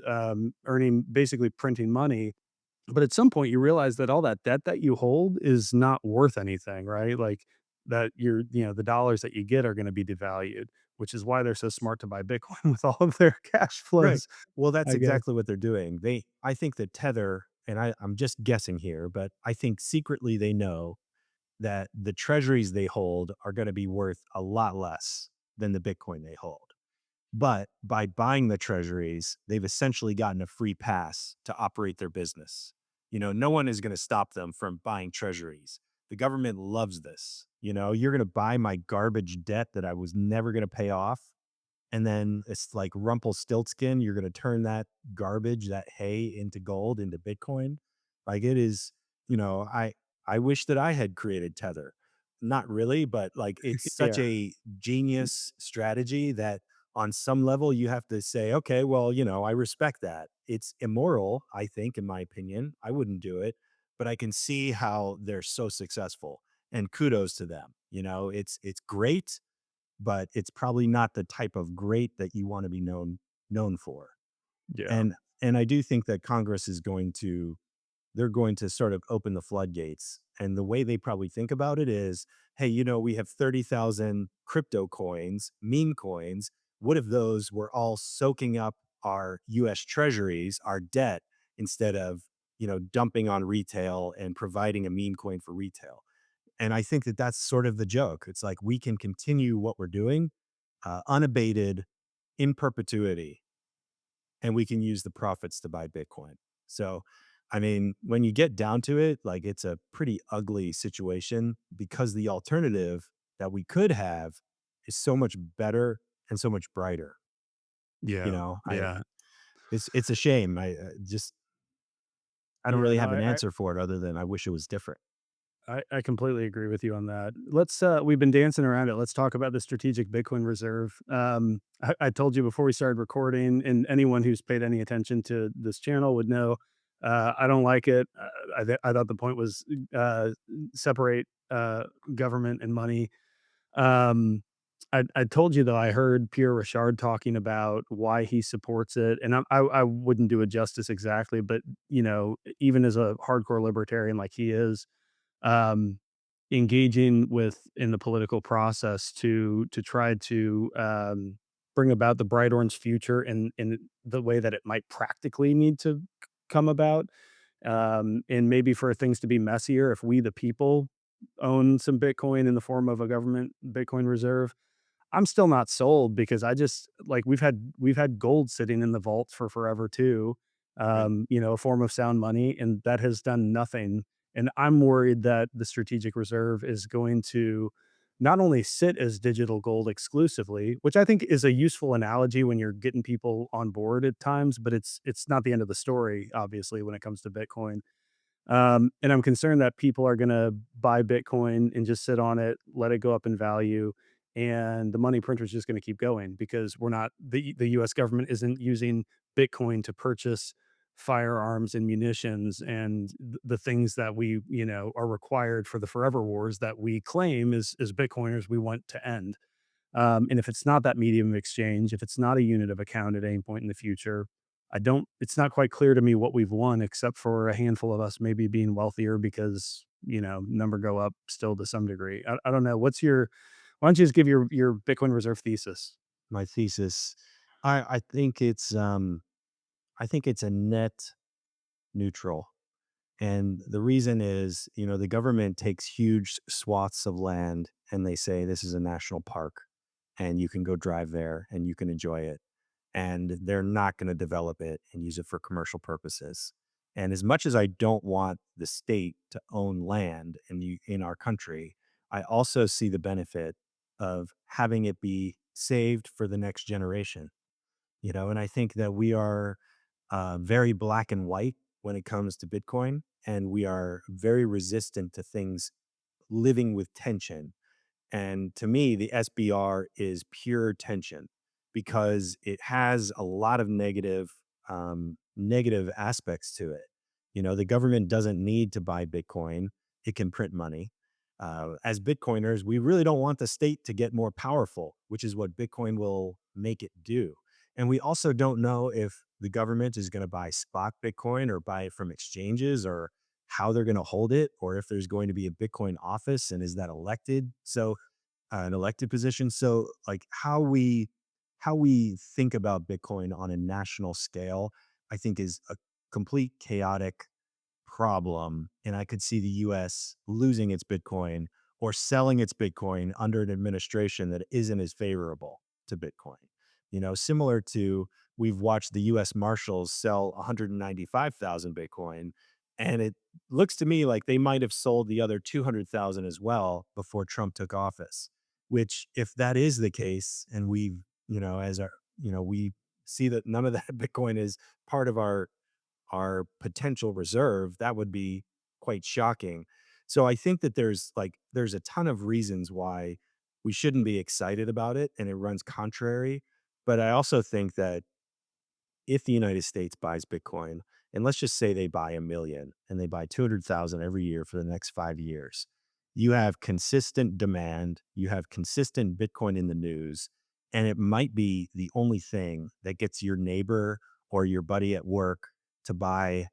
earning basically printing money. But at some point, you realize that all that debt that you hold is not worth anything, right? Like, that the dollars that you get are gonna be devalued, which is why they're so smart to buy Bitcoin with all of their cash Right. flows, Well, that's I guess. exactly what they're doing. I think that Tether, and I'm just guessing here, but I think secretly they know that the treasuries they hold are going to be worth a lot less than the Bitcoin they hold. But by buying the treasuries, they've essentially gotten a free pass to operate their business. No one is going to stop them from buying treasuries. The government loves this. You're going to buy my garbage debt that I was never going to pay off, and then it's like Rumpelstiltskin, you're gonna turn that garbage, that hay into gold, into Bitcoin. Like it is, I wish that I had created Tether. Not really, but like it's such Yeah. a genius strategy that on some level you have to say, okay, well, I respect that. It's immoral, I think, in my opinion. I wouldn't do it, but I can see how they're so successful. And kudos to them. It's great, but it's probably not the type of great that you wanna be known for. Yeah. And I do think that Congress is going to they're going to sort of open the floodgates, and the way they probably think about it is, "Hey, we have 30,000 crypto coins, meme coins. What if those were all soaking up our US Treasuries, our debt, instead of, dumping on retail and providing a meme coin for retail?" And I think that that's sort of the joke. It's like we can continue what we're doing, unabated in perpetuity, and we can use the profits to buy Bitcoin. So, I mean, when you get down to it, like it's a pretty ugly situation because the alternative that we could have is so much better and so much brighter. Yeah. I Yeah. it's a shame. I don't Yeah, really no, have an I answer for it other than I wish it was different. I completely agree with you on that. We've been dancing around it. Let's talk about the strategic Bitcoin reserve. I told you before we started recording, and anyone who's paid any attention to this channel would know, I don't like it. I thought the point was, uh, separate, government and money. Um, I told you, though, I heard Pierre Richard talking about why he supports it, and I wouldn't do it justice exactly, but, even as a hardcore libertarian like he is, um, engaging with in the political process to try to, bring about the bright orange future in the way that it might practically need to come about, and maybe for things to be messier, if we, the people, own some Bitcoin in the form of a government Bitcoin reserve. I'm still not sold because I just like we've had gold sitting in the vault for forever too, Right. a form of sound money, and that has done nothing. And I'm worried that the strategic reserve is going to not only sit as digital gold exclusively, which I think is a useful analogy when you're getting people on board at times, but it's not the end of the story, obviously, when it comes to Bitcoin. And I'm concerned that people are gonna buy Bitcoin and just sit on it, let it go up in value, and the money printer is just gonna keep going because we're not the US government isn't using Bitcoin to purchase, firearms and munitions and the things that we, are required for the forever wars that we claim as Bitcoiners we want to end. And if it's not that medium of exchange, if it's not a unit of account at any point in the future, it's not quite clear to me what we've won, except for a handful of us maybe being wealthier because, number go up still to some degree. I don't know. Why don't you just give your Bitcoin reserve thesis? My thesis, I think it's a net neutral. And the reason is, the government takes huge swaths of land and they say this is a national park and you can go drive there and you can enjoy it. And they're not going to develop it and use it for commercial purposes. And as much as I don't want the state to own land in our country, I also see the benefit of having it be saved for the next generation. And I think that we are very black and white when it comes to Bitcoin, and we are very resistant to things living with tension. And to me, the SBR is pure tension because it has a lot of negative aspects to it. The government doesn't need to buy Bitcoin; it can print money. As Bitcoiners, we really don't want the state to get more powerful, which is what Bitcoin will make it do. And we also don't know if the government is going to buy spot Bitcoin or buy it from exchanges or how they're going to hold it, or if there's going to be a Bitcoin office and is that elected? So an elected position. So like how we think about Bitcoin on a national scale, I think is a complete chaotic problem. And I could see the US losing its Bitcoin or selling its Bitcoin under an administration that isn't as favorable to Bitcoin. Similar to we've watched the US Marshals sell 195,000 Bitcoin. And it looks to me like they might have sold the other 200,000 as well before Trump took office, which, if that is the case, and as we see that none of that Bitcoin is part of our potential reserve, that would be quite shocking. So I think that there's a ton of reasons why we shouldn't be excited about it and it runs contrary. But I also think that if the United States buys Bitcoin, and let's just say they buy a million and they buy 200,000 every year for the next 5 years, you have consistent demand, you have consistent Bitcoin in the news, and it might be the only thing that gets your neighbor or your buddy at work to buy,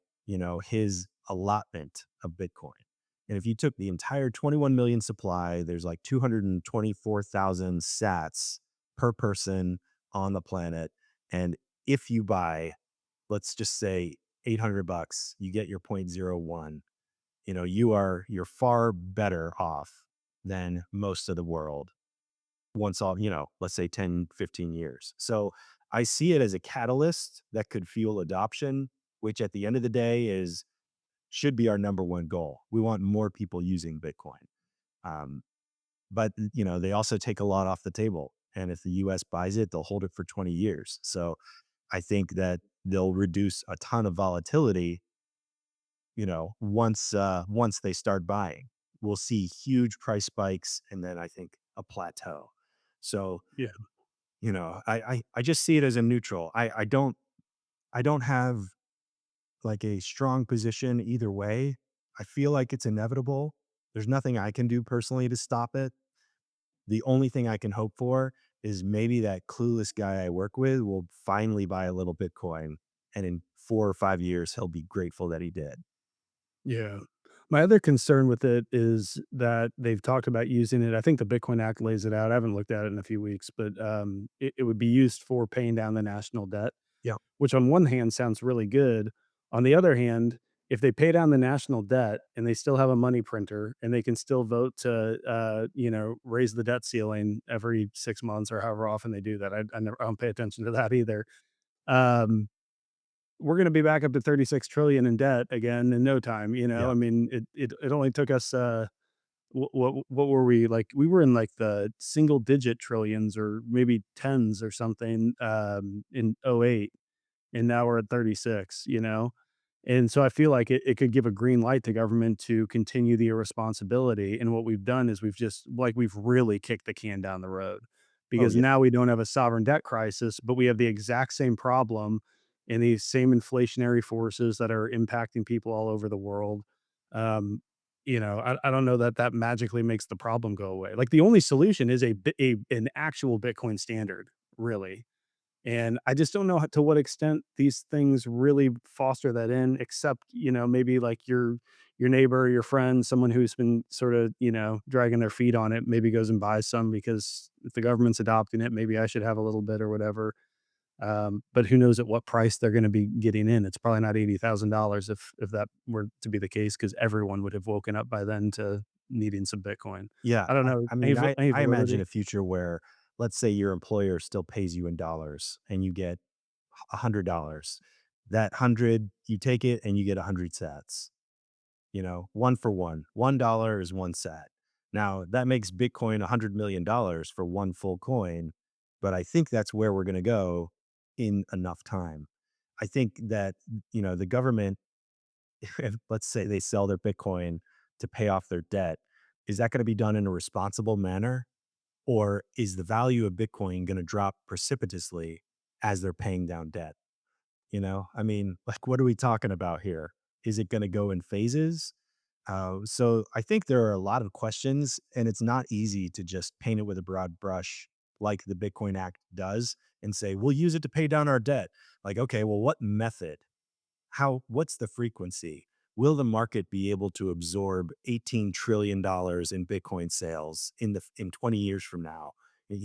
his allotment of Bitcoin. And if you took the entire 21 million supply, there's like 224,000 sats per person on the planet. And if you buy, let's just say, $800, you get your point zero 0.01. You're far better off than most of the world once all, let's say 10, 15 years. So I see it as a catalyst that could fuel adoption, which at the end of the day is should be our number one goal. We want more people using Bitcoin. Um, but they also take a lot off the table. And if the US buys it, they'll hold it for 20 years. So I think that they'll reduce a ton of volatility, once they start buying. We'll see huge price spikes and then I think a plateau. So, Yeah. I just see it as a neutral. I don't have like a strong position either way. I feel like it's inevitable. There's nothing I can do personally to stop it. The only thing I can hope for is maybe that clueless guy I work with will finally buy a little Bitcoin, and in 4 or 5 years, he'll be grateful that he did. Yeah. My other concern with it is that they've talked about using it. I think the Bitcoin Act lays it out. I haven't looked at it in a few weeks, but it would be used for paying down the national debt, Yeah. which on one hand sounds really good. On the other hand, if they pay down the national debt and they still have a money printer and they can still vote to, raise the debt ceiling every 6 months or however often they do that, I don't pay attention to that either. Um, we're going to be back up to 36 trillion in debt again in no time. Yeah. I mean, it only took us, what were we like? We were in like the single digit trillions or maybe tens or something, in '08, and now we're at 36. And so I feel like it could give a green light to government to continue the irresponsibility. And what we've done is we've really kicked the can down the road Oh, because yeah. now we don't have a sovereign debt crisis, but we have the exact same problem and these same inflationary forces that are impacting people all over the world. Um, I don't know that that magically makes the problem go away. Like the only solution is an actual Bitcoin standard, really. And I just don't know to what extent these things really foster that in, except, maybe like your neighbor, your friend, someone who's been sort of, dragging their feet on it, maybe goes and buys some because if the government's adopting it, maybe I should have a little bit or whatever. But who knows at what price they're going to be getting in? It's probably not $80,000 if that were to be the case, because everyone would have woken up by then to needing some Bitcoin. Yeah, I don't know. I mean, Any I imagine validity? a future where, let's say your employer still pays you in dollars and you get $100. That 100, you take it and you get 100 sats, 1 for 1. $1 is 1 sat. Now, that makes Bitcoin $100 million for 1 full coin, but I think that's where we're gonna go in enough time. I think that, the government, if let's say they sell their Bitcoin to pay off their debt, is that gonna be done in a responsible manner? Or is the value of Bitcoin gonna drop precipitously as they're paying down debt? I mean, like, what are we talking about here? Is it going to go in phases? So I think there are a lot of questions, and it's not easy to just paint it with a broad brush like the Bitcoin Act does and say, we'll use it to pay down our debt. Like, okay, well, what method? What's the frequency? Will the market be able to absorb $18 trillion in Bitcoin sales in 20 years from now, in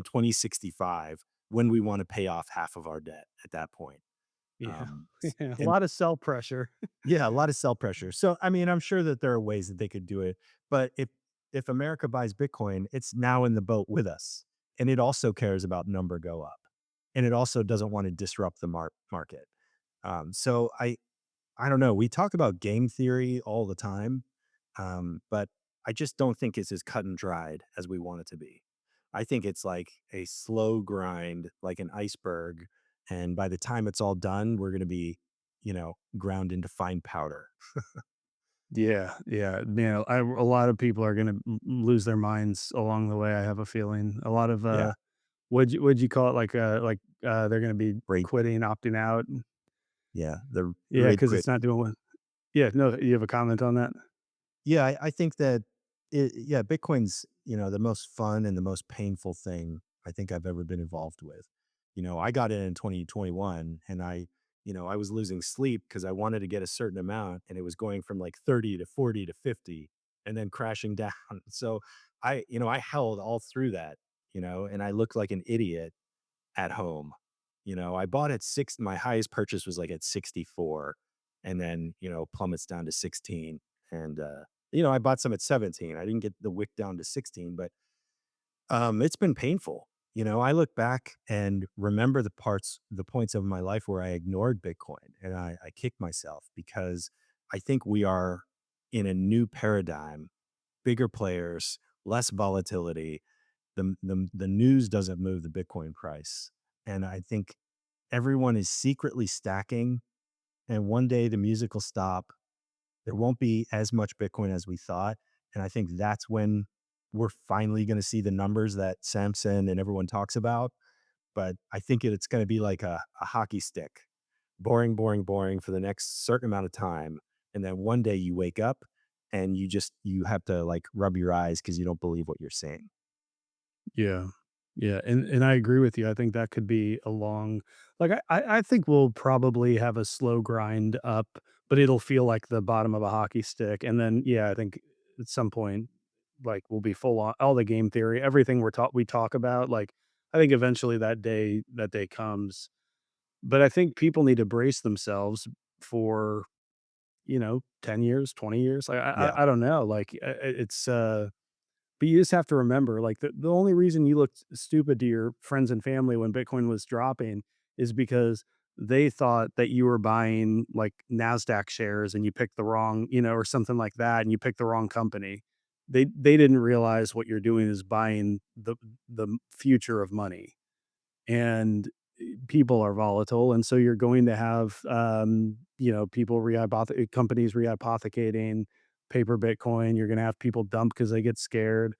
2065, when we want to pay off half of our debt at that point? Yeah. Yeah. A And lot of sell pressure. yeah, a lot of sell pressure. So, I mean, I'm sure that there are ways that they could do it, but if America buys Bitcoin, it's now in the boat with us, and it also cares about number go up, and it also doesn't want to disrupt the market. So I don't know. We talk about game theory all the time, but I just don't think it's as cut and dried as we want it to be. I think it's like a slow grind, like an iceberg. And by the time it's all done, we're going to be, ground into fine powder. Yeah, yeah. A lot of people are gonna lose their minds along the way. I have a feeling. A lot of Yeah. would you call it they're gonna be Rate. quitting, opting out? Yeah. The Yeah, rate because quit. it's not doing what. Yeah, no, you have a comment on that? Yeah, I think that yeah, Bitcoin's, the most fun and the most painful thing I think I've ever been involved with. I got in 2021 and I was losing sleep because I wanted to get a certain amount and it was going from like 30 to 40 to 50 and then crashing down. So I held all through that, and I looked like an idiot at home. I bought at my highest purchase was like at 64 and then, plummets down to 16. And, I bought some at 17. I didn't get the wick down to 16, but it's been painful. I look back and remember the points of my life where I ignored Bitcoin and I kicked myself because I think we are in a new paradigm, bigger players, less volatility. The news doesn't move the Bitcoin price. And I think everyone is secretly stacking, and one day the music will stop. There won't be as much Bitcoin as we thought, and I think that's when we're finally gonna see the numbers that Samson and everyone talks about, but I think it's gonna be like a hockey stick. Boring, boring, boring for the next certain amount of time, and then one day you wake up and you have to, like, rub your eyes because you don't believe what you're seeing. Yeah. Yeah, and I agree with you. I think that could be a long I think we'll probably have a slow grind up, but it'll feel like the bottom of a hockey stick, and then, yeah, I think at some point, like, we'll be full on all the game theory, everything we talk about, like, I think eventually that day comes, but I think people need to brace themselves for, 10 years, 20 years, Yeah, I don't know, like, it's, but you just have to remember, like, the only reason you looked stupid to your friends and family when Bitcoin was dropping is because they thought that you were buying, like, NASDAQ shares and you picked the wrong, or something like that, and you picked the wrong company. They didn't realize what you're doing is buying the future of money, and people are volatile, and so you're going to have, people companies rehypothecating paper Bitcoin. You're gonna have people dump because they get scared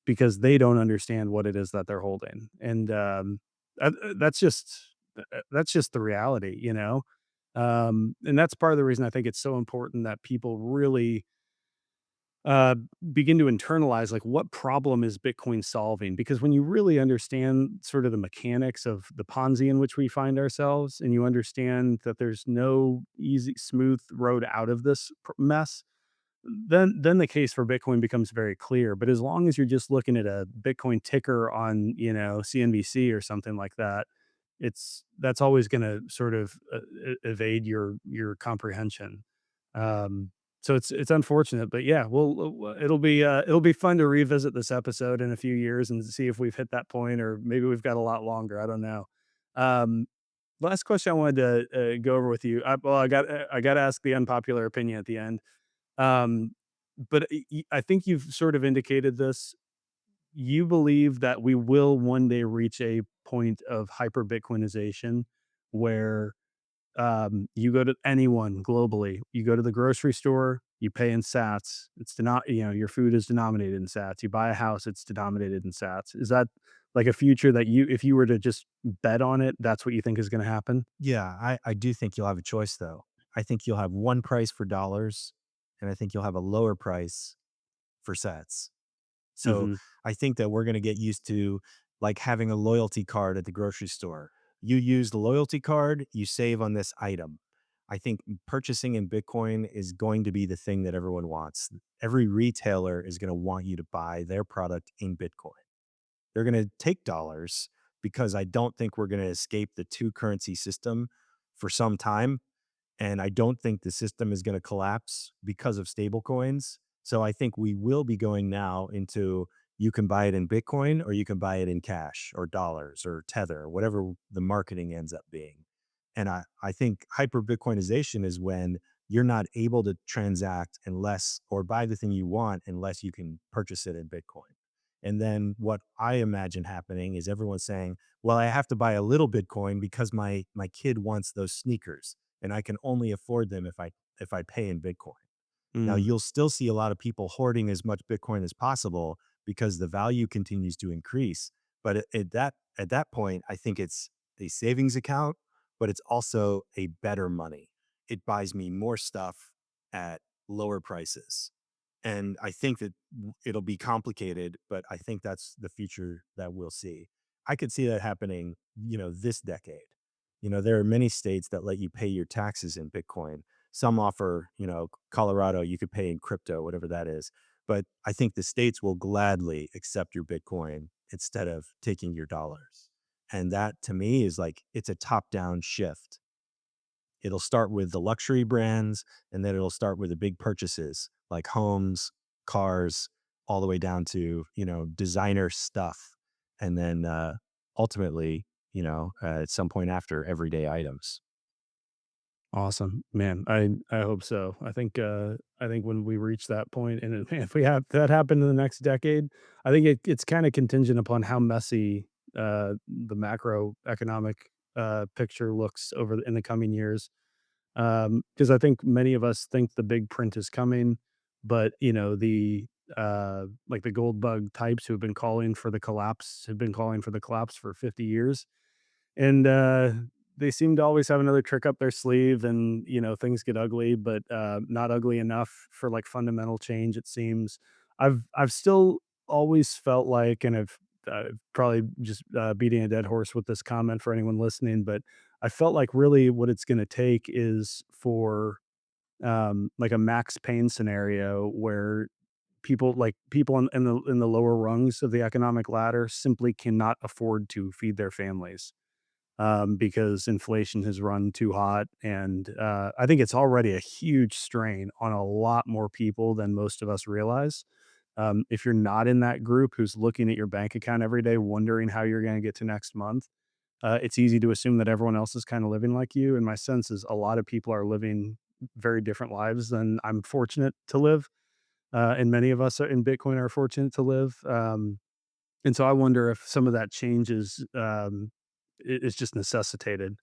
because they don't understand what it is that they're holding, and, that's just that's just the reality, you know? And that's part of the reason I think it's so important that people really uh, begin to internalize like what problem is Bitcoin solving? Because when you really understand sort of the mechanics of the Ponzi in which we find ourselves, and you understand that there's no easy, smooth road out of this mess, then the case for Bitcoin becomes very clear. But as long as you're just looking at a Bitcoin ticker on, CNBC or something like that, that's always going to sort of evade your comprehension. Um, so it's unfortunate, but yeah, it'll be fun to revisit this episode in a few years and see if we've hit that point, or maybe we've got a lot longer. I don't know. Um, Last question I wanted to go over with you. I got to ask the unpopular opinion at the end. Um, but I think you've sort of indicated this. You believe that we will one day reach a point of hyper Bitcoinization where you go to anyone globally, you go to the grocery store, you pay in sats. Your food is denominated in sats. You buy a house, it's denominated in sats. Is that like a future that if you were to just bet on it, that's what you think is going to happen? Yeah, I do think you'll have a choice though. I think you'll have one price for dollars, and I think you'll have a lower price for sats. So Hmm. I think that we're going to get used to like having a loyalty card at the grocery store. You use the loyalty card, you save on this item. I think purchasing in Bitcoin is going to be the thing that everyone wants. Every retailer is going to want you to buy their product in Bitcoin. They're going to take dollars because I don't think we're going to escape the two currency system for some time, and I don't think the system is going to collapse because of stable coins. So I think we will be going now into you can buy it in Bitcoin or you can buy it in cash or dollars or Tether, whatever the marketing ends up being. And I think hyper Bitcoinization is when you're not able to transact unless or buy the thing you want unless you can purchase it in Bitcoin. And then what I imagine happening is everyone saying, well, I have to buy a little Bitcoin because my kid wants those sneakers and I can only afford them if I pay in Bitcoin. Now Mm, you'll still see a lot of people hoarding as much Bitcoin as possible because the value continues to increase. But at that point, I think it's a savings account, but it's also a better money. It buys me more stuff at lower prices. And I think that it'll be complicated, but I think that's the future that we'll see. I could see that happening, this decade. There are many states that let you pay your taxes in Bitcoin. Some offer, Colorado, you could pay in crypto, whatever that is. But I think the states will gladly accept your Bitcoin instead of taking your dollars. And that to me is like, it's a top down shift. It'll start with the luxury brands, and then it'll start with the big purchases like homes, cars, all the way down to, designer stuff. And then ultimately, at some point after, everyday items. awesome, man. I hope so. I think when we reach that point, and if we have that happen in the next decade, I think it's kind of contingent upon how messy the macroeconomic picture looks in the coming years. Because I think many of us think the big print is coming, but the like the gold bug types who have been calling for the collapse have been calling for the collapse for 50 years, and they seem to always have another trick up their sleeve, and things get ugly, but not ugly enough for like fundamental change. It seems I've still always felt like, and I've probably just beating a dead horse with this comment for anyone listening, but I felt like really what it's going to take is for like a max pain scenario where people in the lower rungs of the economic ladder simply cannot afford to feed their families because inflation has run too hot. And I think it's already a huge strain on a lot more people than most of us realize. If you're not in that group who's looking at your bank account every day, wondering how you're going to get to next month, it's easy to assume that everyone else is kind of living like you. And my sense is a lot of people are living very different lives than I'm fortunate to live. And many of us in Bitcoin are fortunate to live. And so I wonder if some of that change is just necessitated,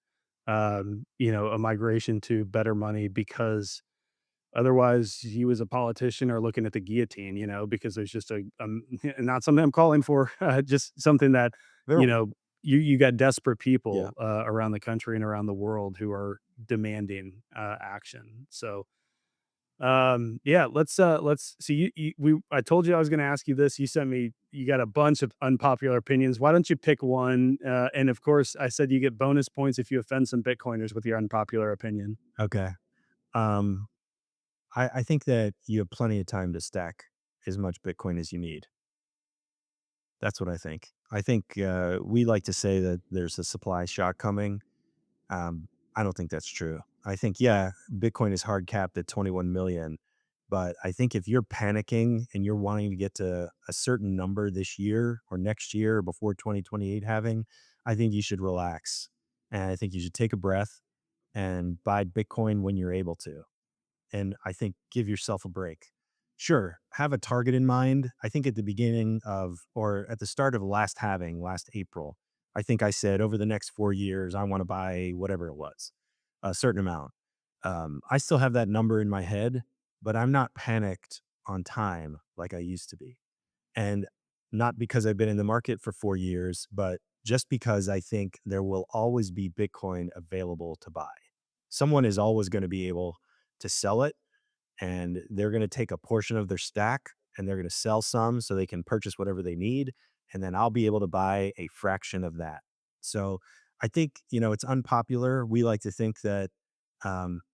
a migration to better money because otherwise you as a politician are looking at the guillotine, because there's just not something I'm calling for, just something that, There you know, you got desperate Yeah. people around the country and around the world who are demanding action. So yeah, let's see. I told you I was going to ask you this. You sent me. You got a bunch of unpopular opinions. Why don't you pick one? And of course, I said you get bonus points if you offend some Bitcoiners with your unpopular opinion. Okay. Um, I think that you have plenty of time to stack as much Bitcoin as you need. That's what I think. I think we like to say that there's a supply shock coming. I don't think that's true. I think, yeah, Bitcoin is hard capped at 21 million. But I think if you're panicking and you're wanting to get to a certain number this year or next year or before 2028 having, I think you should relax. And I think you should take a breath and buy Bitcoin when you're able to. And I think give yourself a break. Sure, have a target in mind. I think at the beginning of or at the start of last halving, last April, I think I said over the next 4 years, I want to buy whatever it was, a certain amount. I still have that number in my head, but I'm not panicked on time like I used to be. And not because I've been in the market for 4 years, but just because I think there will always be Bitcoin available to buy. Someone is always going to be able to sell it and they're going to take a portion of their stack and they're going to sell some so they can purchase whatever they need. And then I'll be able to buy a fraction of that. So I think, it's unpopular. We like to think that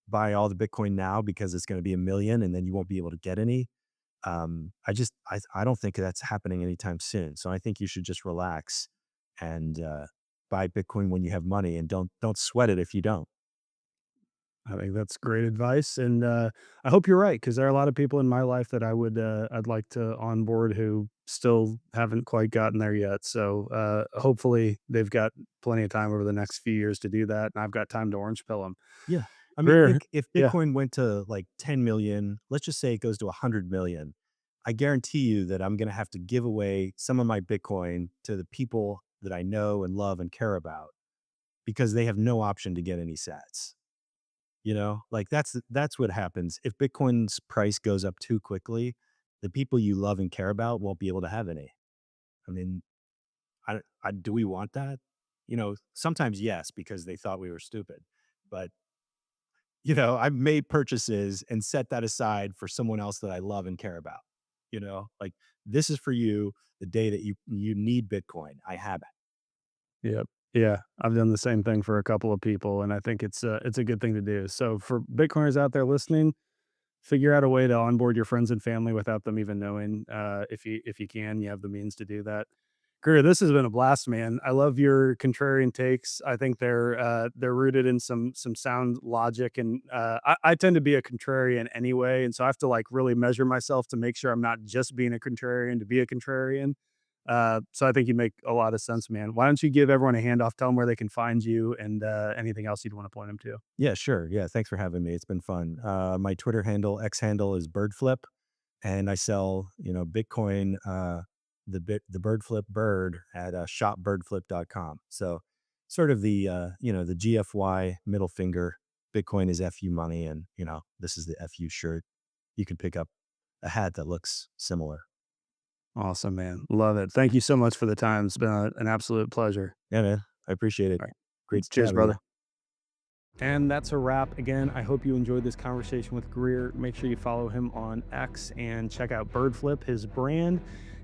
buy all the Bitcoin now because it's going to be a million and then you won't be able to get any. I don't think that's happening anytime soon. So I think you should just relax and buy Bitcoin when you have money and don't sweat it if you don't. I think that's great advice, and I hope you're right because there are a lot of people in my life that I'd like to onboard who still haven't quite gotten there yet. So hopefully they've got plenty of time over the next few years to do that, and I've got time to orange pill them. Yeah. I mean, Greer, look, if yeah, Bitcoin went to like 10 million, let's just say it goes to 100 million. I guarantee you that I'm going to have to give away some of my Bitcoin to the people that I know and love and care about because they have no option to get any sats. Like that's what happens. If Bitcoin's price goes up too quickly, the people you love and care about won't be able to have any. I mean, do we want that? Sometimes yes, because they thought we were stupid. But I've made purchases and set that aside for someone else that I love and care about. Like this is for you the day that you need Bitcoin. I have it. yep, yeah. I've done the same thing for a couple of people, and I think it's a good thing to do. So for Bitcoiners out there listening, figure out a way to onboard your friends and family without them even knowing. If you can, you have the means to do that. Greer, this has been a blast, man. I love your contrarian takes. I think they're rooted in some sound logic, and I tend to be a contrarian anyway, and so I have to like really measure myself to make sure I'm not just being a contrarian to be a contrarian. So I think you make a lot of sense, man. Why don't you give everyone a handoff? Tell them where they can find you and anything else you'd want to point them to. Yeah, sure. Yeah, thanks for having me. It's been fun. My Twitter handle, X handle is birdflip, and I sell, Bitcoin, the birdflip bird at shopbirdflip.com. So sort of the GFY middle finger. Bitcoin is FU money, and this is the FU shirt. You can pick up a hat that looks similar. Awesome, man. Love it. Thank you so much for the time. It's been an absolute pleasure. Yeah, man. I appreciate it. All right. Great to Cheers, chat with you. brother. And that's a wrap. Again, I hope you enjoyed this conversation with Greer. Make sure you follow him on X and check out Birdflip, his brand.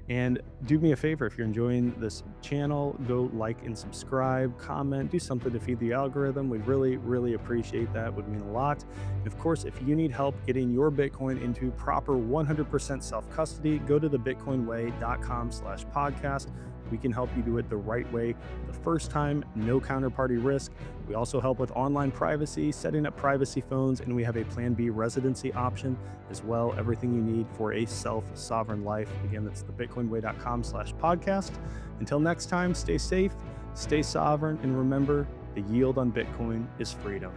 And do me a favor, if you're enjoying this channel, go like and subscribe, comment, do something to feed the algorithm. We really, really appreciate that. Would mean a lot. Of course, if you need help getting your Bitcoin into proper 100% self-custody, go to thebitcoinway.com/podcast. We can help you do it the right way the first time, no counterparty risk. We also help with online privacy, setting up privacy phones, and we have a Plan B residency option as well. Everything you need for a self-sovereign life. Again, that's thebitcoinway.com/podcast. Until next time, stay safe, stay sovereign, and remember, the yield on Bitcoin is freedom.